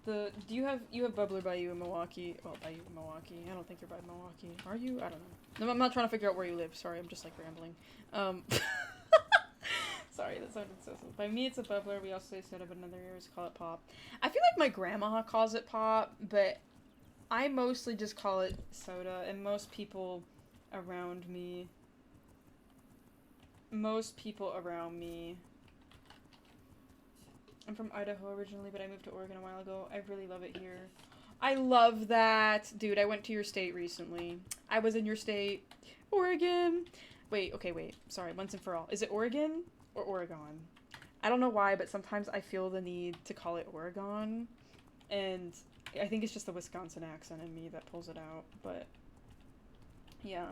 A: Do you have bubbler by you in Milwaukee? Well, by you in Milwaukee. I don't think you're by Milwaukee. Are you? I don't know. No, I'm not trying to figure out where you live. Sorry, I'm just like rambling. Sorry, that sounded so silly. By me, it's a bubbler. We also say soda, but in other areas call it pop. I feel like my grandma calls it pop, but I mostly just call it soda, and most people around me, I'm from Idaho originally, but I moved to Oregon a while ago. I really love it here. I love that. Dude, I went to your state recently. I was in your state. Oregon. Wait, okay, wait. Sorry, once and for all. Is it Oregon or Oregon? I don't know why, but sometimes I feel the need to call it Oregon, and I think it's just the Wisconsin accent in me that pulls it out, but yeah.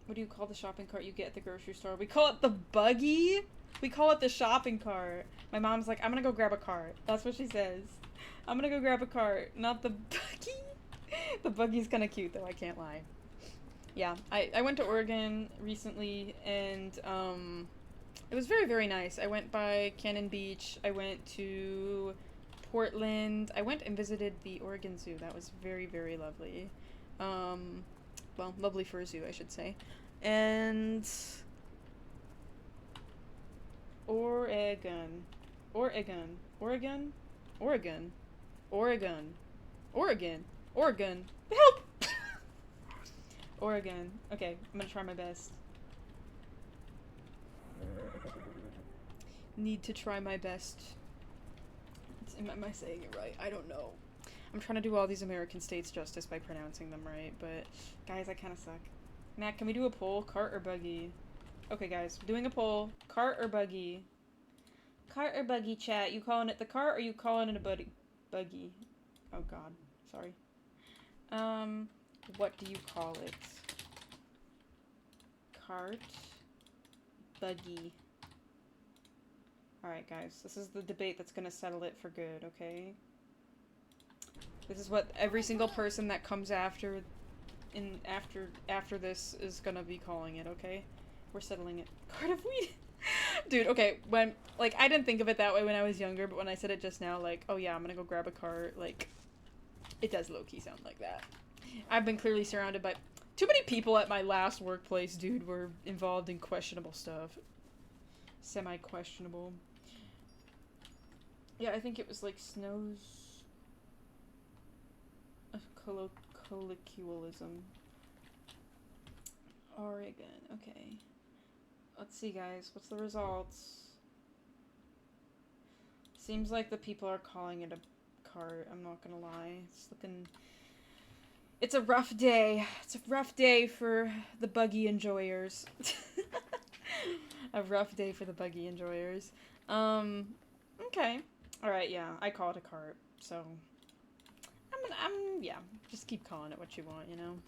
A: What do you call the shopping cart you get at the grocery store? We call it the buggy. We call it the shopping cart. My mom's like, I'm gonna go grab a cart. That's what she says. I'm gonna go grab a cart, not the buggy. The buggy's kind of cute though, I can't lie. Yeah, I went to Oregon recently, and it was very, very nice. I went by Cannon Beach. I went to Portland. I went and visited the Oregon Zoo. That was very, very lovely. Well, lovely for a zoo, I should say. And Oregon. Oregon. Oregon. Oregon. Oregon. Oregon. Oregon. Help! Oregon. Okay, I'm gonna try my best. Need to try my best. Am I saying it right? I don't know. I'm trying to do all these American states justice by pronouncing them right, but guys, I kind of suck. Matt, can we do a poll? Cart or buggy? Okay, guys, doing a poll. Cart or buggy? Cart or buggy, chat? You calling it the cart or you calling it a buggy? Oh god, sorry. What do you call it? Cart, buggy. Alright, guys, this is the debate that's gonna settle it for good, okay? This is what every single person that comes after this is gonna be calling it, okay? We're settling it. Cart of weed! Dude, okay, like, I didn't think of it that way when I was younger, but when I said it just now, like, oh yeah, I'm gonna go grab a cart, like, it does low-key sound like that. I've been clearly surrounded by too many people at my last workplace, dude, were involved in questionable stuff. Semi-questionable. Yeah, I think it was like Snow's colloquialism. Oregon, okay. Let's see, guys. What's the results? Seems like the people are calling it a cart. I'm not gonna lie. It's looking... It's a rough day. It's a rough day for the buggy enjoyers. A rough day for the buggy enjoyers. Okay. Alright, yeah. I call it a cart, so... yeah. Just keep calling it what you want, you know?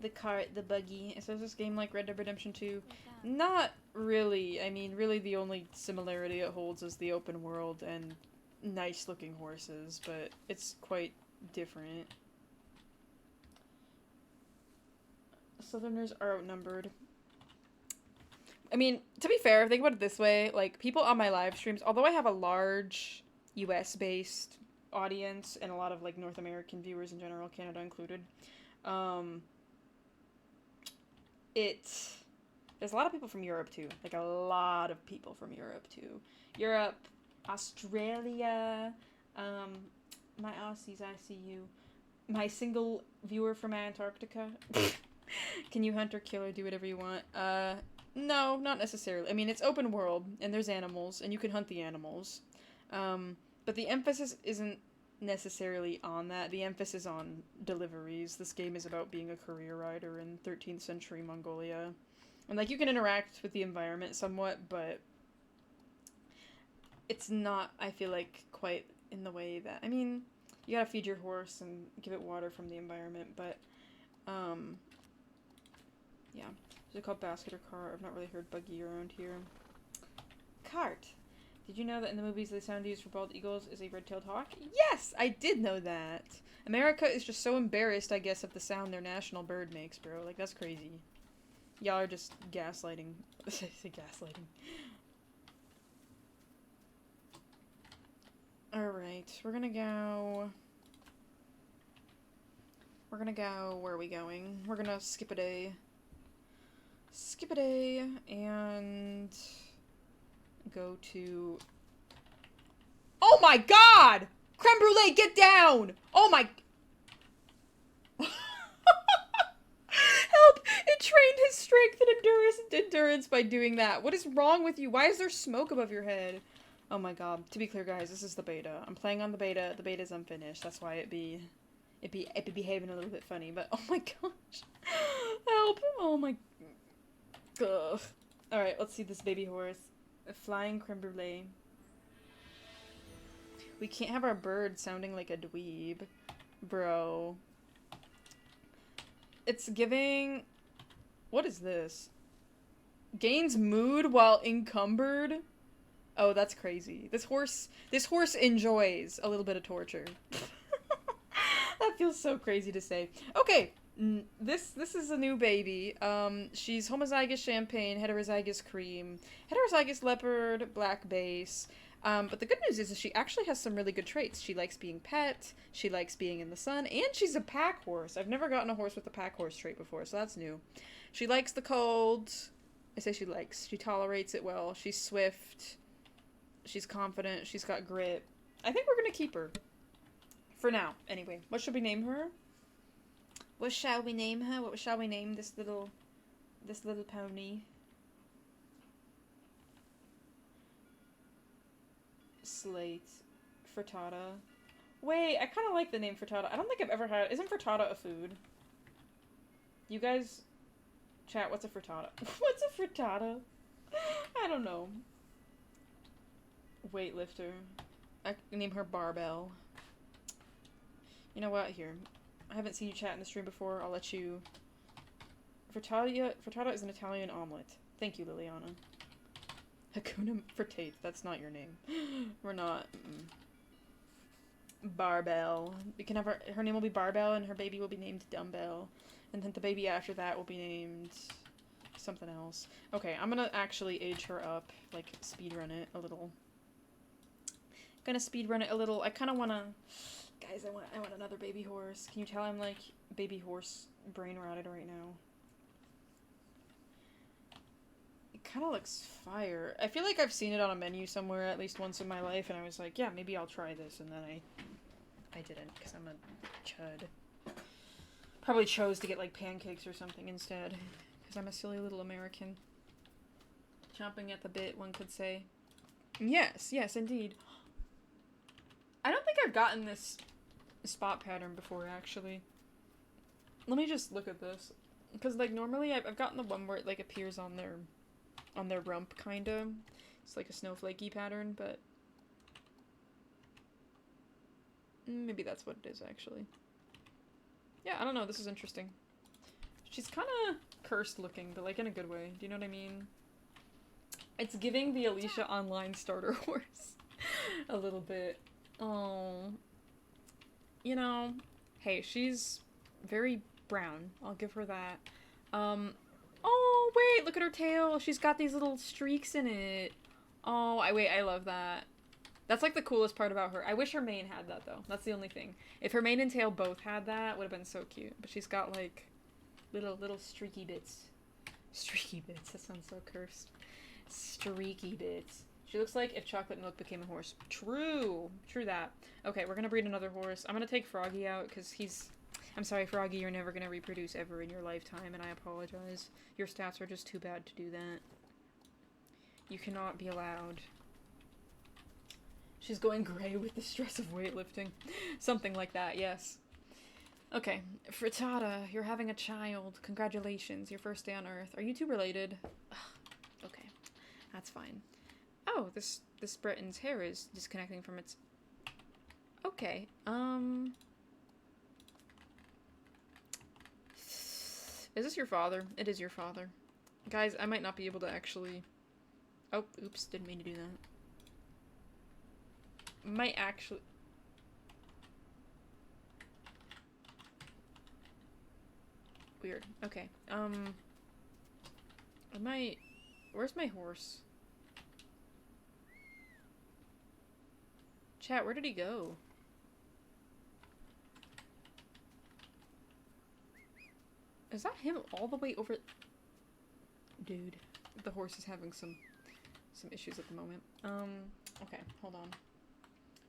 A: The cart, the buggy. So is this game like Red Dead Redemption 2? Not really. I mean, really the only similarity it holds is the open world and nice-looking horses, but it's quite different. Southerners are outnumbered. I mean, to be fair, think about it this way, like, people on my live streams, although I have a large US-based audience and a lot of like North American viewers in general, Canada included. There's a lot of people from Europe too, like a lot of people from Europe too. Europe, Australia, my Aussies, I see you. My single viewer from Antarctica. Can you hunt or kill or do whatever you want? No, not necessarily. I mean, it's open world, and there's animals, and you can hunt the animals. But the emphasis isn't necessarily on that. The emphasis on deliveries. This game is about being a courier rider in 13th century Mongolia. And, like, you can interact with the environment somewhat, but it's not, I feel like, quite in the way that... I mean, you gotta feed your horse and give it water from the environment, but, yeah. Is it called basket or car? I've not really heard buggy around here. Cart. Did you know that in the movies the sound used for bald eagles is a red-tailed hawk? Yes! I did know that! America is just so embarrassed, I guess, of the sound their national bird makes, bro. Like, that's crazy. Y'all are just gaslighting. I say gaslighting. Alright, we're gonna go... Where are we going? We're gonna skip a day. Skip a day, and... go to... Oh my god! Creme brulee, get down! Oh my... Help! It trained his strength and endurance by doing that. What is wrong with you? Why is there smoke above your head? Oh my god. To be clear, guys, this is the beta. I'm playing on the beta. The beta's unfinished. That's why it be behaving a little bit funny. But oh my gosh. Help! Oh my... Ugh. Alright, let's see this baby horse. A flying creme brulee. We can't have our bird sounding like a dweeb. Bro. It's giving... What is this? Gains mood while encumbered? Oh, that's crazy. This horse enjoys a little bit of torture. That feels so crazy to say. Okay, this is a new baby. She's homozygous champagne, heterozygous cream, heterozygous leopard, black base. But the good news is she actually has some really good traits. She likes being pet, she likes being in the sun, and she's a pack horse. I've never gotten a horse with a pack horse trait before, so that's new. She likes the cold. I say she likes. She tolerates it well. She's swift. She's confident. She's got grit. I think we're gonna keep her. For now, anyway. What should we name her? What shall we name her? What shall we name this little pony? Slate. Frittata. Wait, I kind of like the name Frittata. I don't think I've ever had... Isn't frittata a food? You guys... Chat, what's a frittata? What's a frittata? I don't know. Weightlifter. I can name her Barbell. You know what? Here. I haven't seen you chat in the stream before. I'll let you... Frittata is an Italian omelet. Thank you, Liliana. Hakuna Fritate. That's not your name. We're not. Barbell. We can have her name will be Barbell, and her baby will be named Dumbbell. And then the baby after that will be named something else. Okay, I'm gonna actually age her up, like speedrun it a little. Gonna speedrun it a little. I kind of wanna, guys. I want another baby horse. Can you tell I'm like baby horse brain rotted right now? It kind of looks fire. I feel like I've seen it on a menu somewhere at least once in my life, and I was like, yeah, maybe I'll try this, and then I didn't because I'm a chud. Probably chose to get like pancakes or something instead, because I'm a silly little American. Chomping at the bit, one could say. Yes, yes, indeed. I don't think I've gotten this spot pattern before, actually. Let me just look at this, because like normally I've gotten the one where it like appears on their rump, kinda. It's like a snowflakey pattern, but maybe that's what it is actually. Yeah, I don't know, this is interesting. She's kind of cursed looking, but like in a good way. Do you know what I mean? It's giving the Alicia Online starter horse a little bit. Oh. You know, hey, she's very brown. I'll give her that. Oh, wait, look at her tail. She's got these little streaks in it. Oh, I love that. That's like the coolest part about her. I wish her mane had that though. That's the only thing. If her mane and tail both had that, would have been so cute. But she's got like little streaky bits. Streaky bits. That sounds so cursed. Streaky bits. She looks like if chocolate milk became a horse. True. True that. Okay, we're gonna breed another horse. I'm gonna take Froggy out because he's... I'm sorry, Froggy, you're never gonna reproduce ever in your lifetime, and I apologize. Your stats are just too bad to do that. You cannot be allowed. She's going gray with the stress of weightlifting. Something like that, yes. Okay, Frittata, you're having a child. Congratulations, your first day on Earth. Are you two related? Ugh, okay, that's fine. Oh, this Breton's hair is disconnecting from its... Okay, Is this your father? It is your father. Guys, I might not be able to actually... Oh, oops, didn't mean to do that. Might actually... Weird. Okay. I might... Where's my horse? Chat, where did he go? Is that him all the way over... Dude. The horse is having some issues at the moment. Okay, hold on.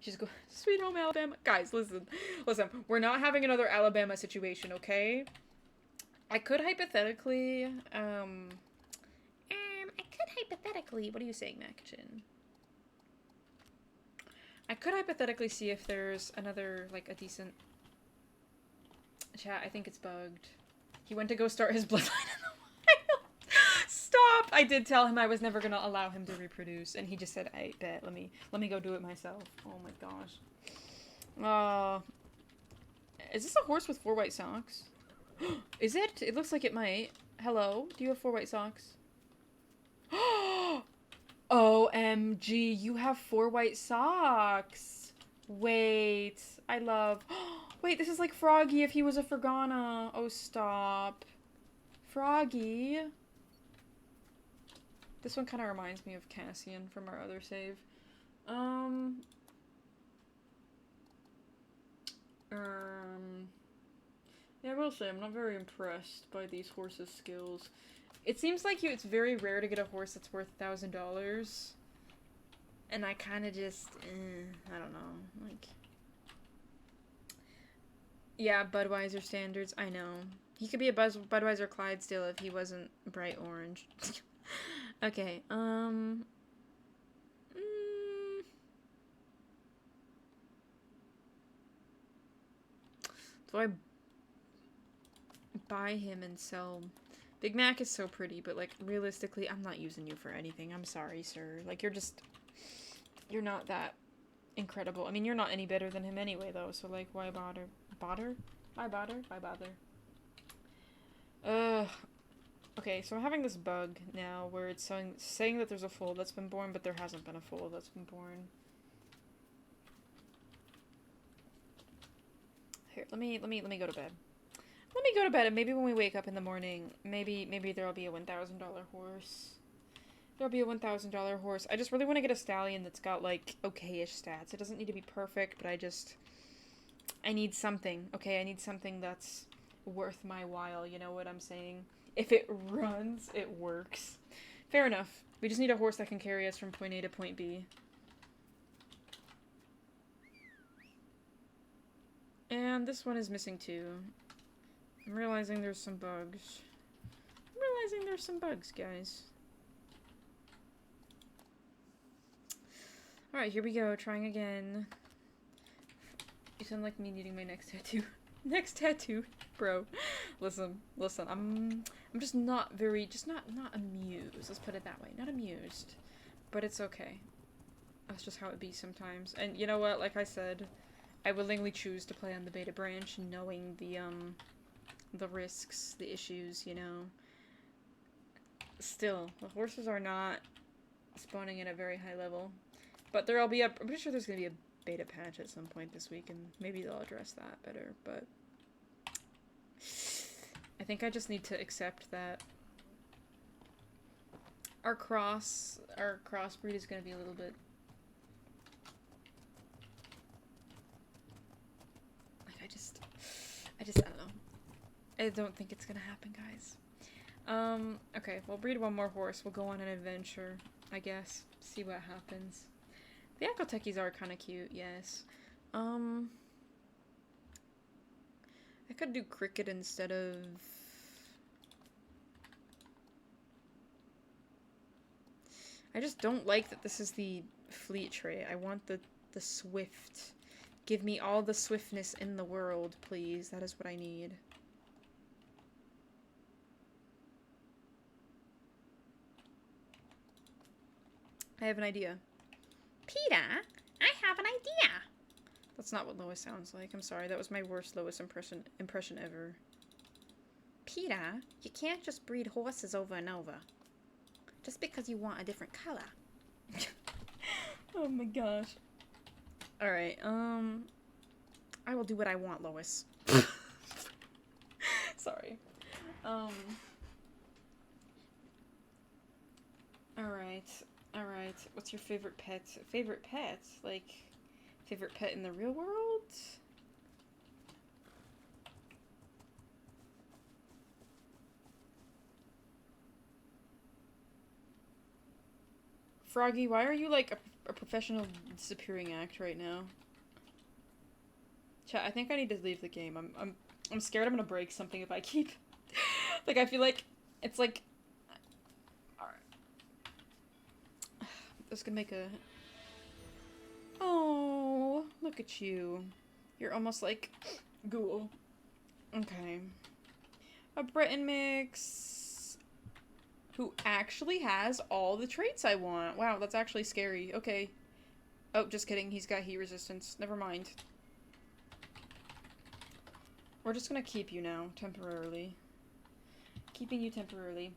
A: She's going... Sweet home Alabama. Guys, listen. Listen, we're not having another Alabama situation, okay? I could hypothetically, what are you saying, Machin? I could hypothetically see if there's another, like, a decent... Chat, I think it's bugged. He went to go start his bloodline in the wild. Stop! I did tell him I was never gonna allow him to reproduce, and he just said, I bet, let me go do it myself. Oh my gosh. Is this a horse with 4 white socks? Is it? It looks like it might. Hello? Do you have 4 white socks? OMG, you have 4 white socks. Wait, I love... Wait, this is like Froggy if he was a Fergana. Oh, stop. Froggy. This one kind of reminds me of Cassian from our other save. Yeah, I will say, I'm not very impressed by these horses' skills. It seems like it's very rare to get a horse that's worth $1,000. And I kind of just, I don't know, like... Yeah, Budweiser standards, I know. He could be a Budweiser Clydesdale if he wasn't bright orange. Okay, Do I buy him and sell? Big Mac is so pretty, but like realistically, I'm not using you for anything. I'm sorry, sir. Like you're not that incredible. I mean, you're not any better than him anyway, though. So like, why bother? Why bother? Okay, so I'm having this bug now where it's saying that there's a foal that's been born, but there hasn't been a foal that's been born. Here, let me go to bed. Let me go to bed, and maybe when we wake up in the morning, maybe there'll be a $1,000 horse. There'll be a $1,000 horse. I just really want to get a stallion that's got, like, okay-ish stats. It doesn't need to be perfect, but I need something, okay? I need something that's worth my while, you know what I'm saying? If it runs, it works. Fair enough. We just need a horse that can carry us from point A to point B. And this one is missing too. I'm realizing there's some bugs. Guys. Alright, here we go. Trying again. You sound like me needing my next tattoo. Next tattoo? Bro. Listen. I'm just not amused. Let's put it that way. Not amused. But it's okay. That's just how it be sometimes. And you know what? Like I said, I willingly choose to play on the beta branch, knowing the risks, the issues, you know. Still, the horses are not spawning at a very high level. But I'm pretty sure there's gonna be a beta patch at some point this week, and maybe they'll address that better, but... I think I just need to accept that our crossbreed is gonna be a little bit I don't know. I don't think it's gonna happen, guys. Okay, we'll breed one more horse. We'll go on an adventure, I guess. See what happens. The Akotekis are kind of cute, yes. I could do cricket instead of... I just don't like that this is the fleet trait. I want the swift. Give me all the swiftness in the world, please. That is what I need. I have an idea. Peter, I have an idea. That's not what Lois sounds like. I'm sorry. That was my worst Lois impression ever. Peter, you can't just breed horses over and over. Just because you want a different color. Oh my gosh. Alright, I will do what I want, Lois. Sorry. Alright. What's your favorite pet? Favorite pet? Like, favorite pet in the real world? Froggy, why are you like a professional disappearing act right now? Chat, I think I need to leave the game. I'm scared I'm gonna break something if I keep... like, I feel like it's like... Alright. This could make a... Oh, look at you. You're almost like Ghoul. Okay. A Breton mix... who actually has all the traits I want. Wow, that's actually scary. Okay. Oh, just kidding. He's got heat resistance. Never mind. We're just gonna keep you now, temporarily. Keeping you temporarily.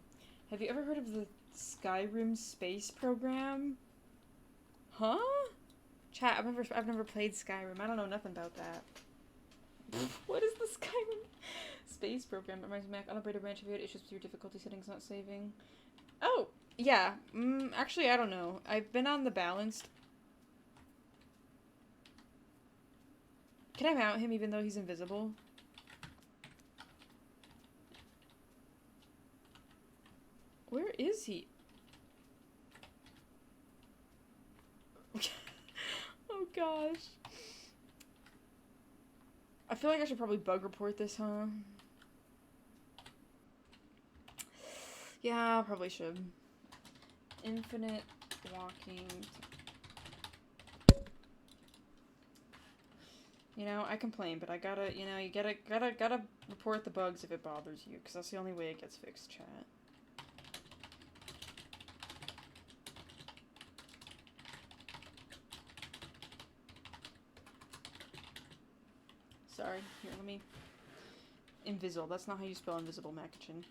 A: Have you ever heard of the Skyrim space program? Huh? Chat, I've never played Skyrim. I don't know nothing about that. What is the Skyrim space program? It reminds me of Unoperator branch. Have you had issues with your difficulty settings not saving? Oh, yeah. Actually, I don't know. I've been on the balanced. Can I mount him even though he's invisible? Where is he? Oh gosh. I feel like I should probably bug report this, huh? Yeah, I probably should. Infinite walking. You know, I complain, but I gotta, you know, you gotta report the bugs if it bothers you, because that's the only way it gets fixed, chat. Sorry, here, let me... Invisible, that's not how you spell invisible, Macachin.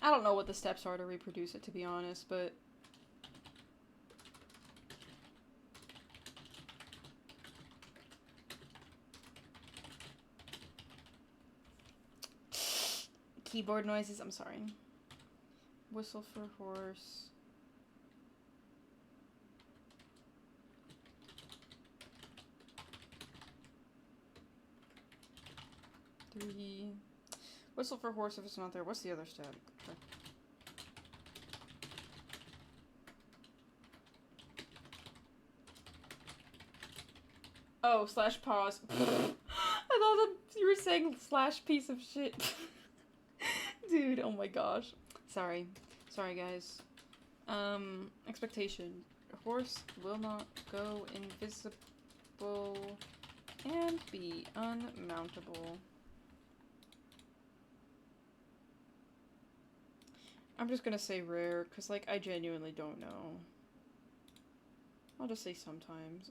A: I don't know what the steps are to reproduce it, to be honest, but... Keyboard noises, I'm sorry. Whistle for horse. Three. Whistle for horse if it's not there. What's the other step? Okay. Oh, slash pause. I thought that you were saying slash piece of shit. Dude, oh my gosh. Sorry. Sorry, guys. Expectation. A horse will not go invisible and be unmountable. I'm just gonna say rare, because, like, I genuinely don't know. I'll just say sometimes.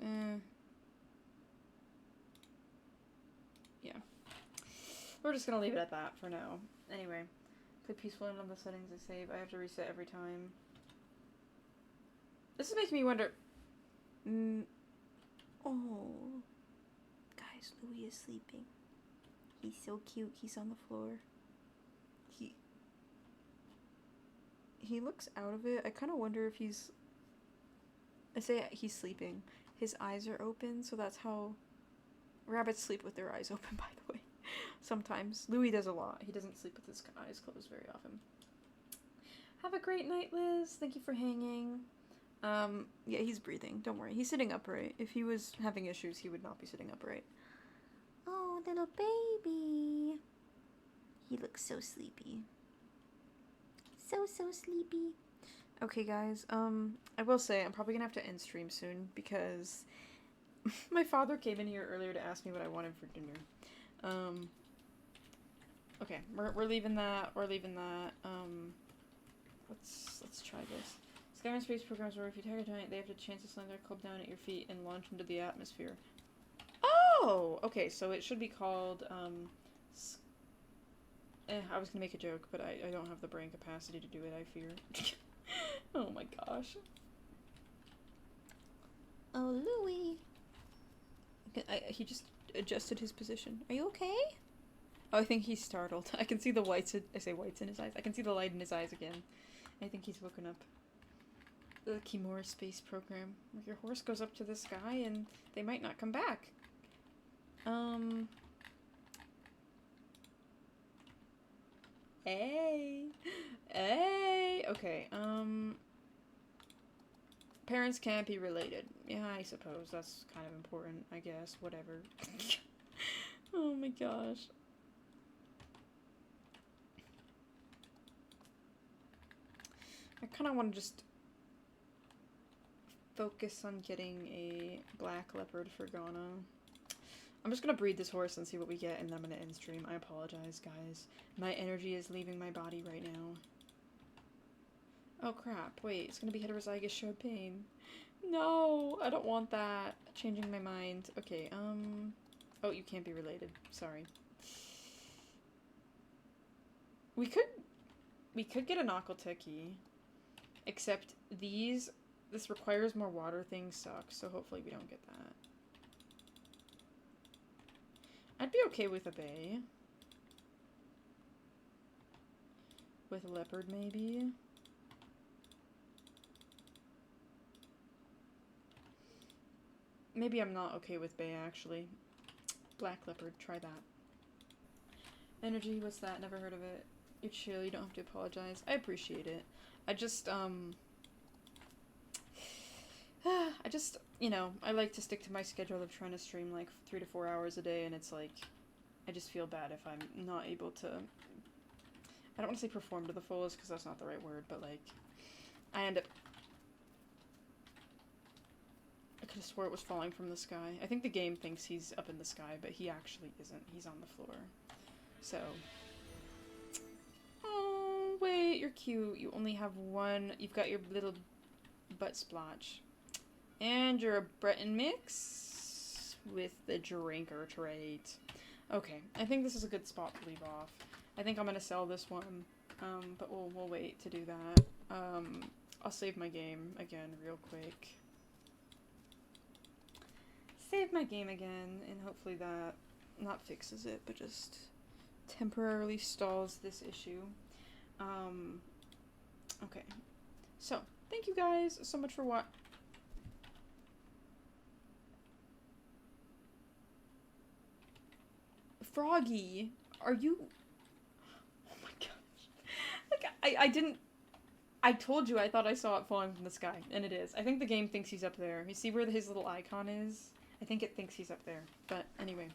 A: Yeah. We're just gonna leave it at that for now. Anyway. Play peaceful and on the settings I save. I have to reset every time. This is making me wonder... Oh. Guys, Louis is sleeping. He's so cute. He's on the floor. He looks out of it. I kind of wonder if he's... I say he's sleeping. His eyes are open, so that's how... Rabbits sleep with their eyes open, by the way. Sometimes. Louis does a lot. He doesn't sleep with his eyes closed very often. Have a great night, Liz. Thank you for hanging. Yeah, he's breathing. Don't worry. He's sitting upright. If he was having issues, he would not be sitting upright. Oh, little baby. He looks so sleepy. So sleepy. Okay, guys. I will say I'm probably gonna have to end stream soon because my father came in here earlier to ask me what I wanted for dinner. Okay, we're leaving that. We're leaving that. Let's try this. Skyrim space programs where if you target a giant, they have the chance to slam their club down at your feet and launch into the atmosphere. Oh! Okay, so it should be called, I was gonna make a joke, but I don't have the brain capacity to do it, I fear. Oh my gosh. Oh, Louis. He just adjusted his position. Are you okay? Oh, I think he's startled. I can see the whites, I say whites in his eyes. I can see the light in his eyes again. I think he's woken up. The Khiimori space program. Where your horse goes up to the sky and they might not come back. Hey! Okay, parents can't be related. Yeah, I suppose that's kind of important, I guess. Whatever. Oh my gosh. I kind of want to just focus on getting a black leopard for Ghana. I'm just gonna breed this horse and see what we get, and then I'm gonna end stream. I apologize, guys. My energy is leaving my body right now. Oh crap, wait, it's gonna be heterozygous showed pain. No, I don't want that. Changing my mind. Okay, oh, you can't be related. Sorry. We could get an Akalteki. Except this requires more water things suck, so hopefully we don't get that. I'd be okay with a bay. With a leopard, maybe. Maybe I'm not okay with bay, actually. Black leopard, try that. Energy, what's that? Never heard of it. You're chill, you don't have to apologize. I appreciate it. I just, you know, I like to stick to my schedule of trying to stream like 3 to 4 hours a day, and it's like, I just feel bad if I'm not able to, I don't want to say perform to the fullest, because that's not the right word, but like, I end up, I could have swore it was falling from the sky. I think the game thinks he's up in the sky, but he actually isn't. He's on the floor. So, oh, wait, you're cute. You only have one, you've got your little butt splotch. And you're a Breton mix with the drinker trait. Okay, I think this is a good spot to leave off. I think I'm gonna sell this one, but we'll wait to do that. I'll save my game again real quick. Save my game again, and hopefully that not fixes it, but just temporarily stalls this issue. Okay. So, thank you guys so much for watching. Froggy, are you... Oh my gosh. Like, I told you I thought I saw it falling from the sky, and it is. I think the game thinks he's up there. You see where his little icon is? I think it thinks he's up there. But anyway.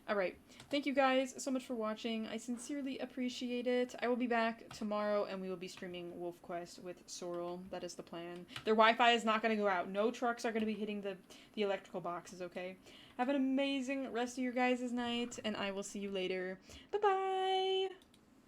A: Alright. Thank you guys so much for watching. I sincerely appreciate it. I will be back tomorrow, and we will be streaming Wolf Quest with Sorrel. That is the plan. Their Wi-Fi is not going to go out. No trucks are going to be hitting the electrical boxes, okay? Have an amazing rest of your guys' night, and I will see you later. Bye-bye!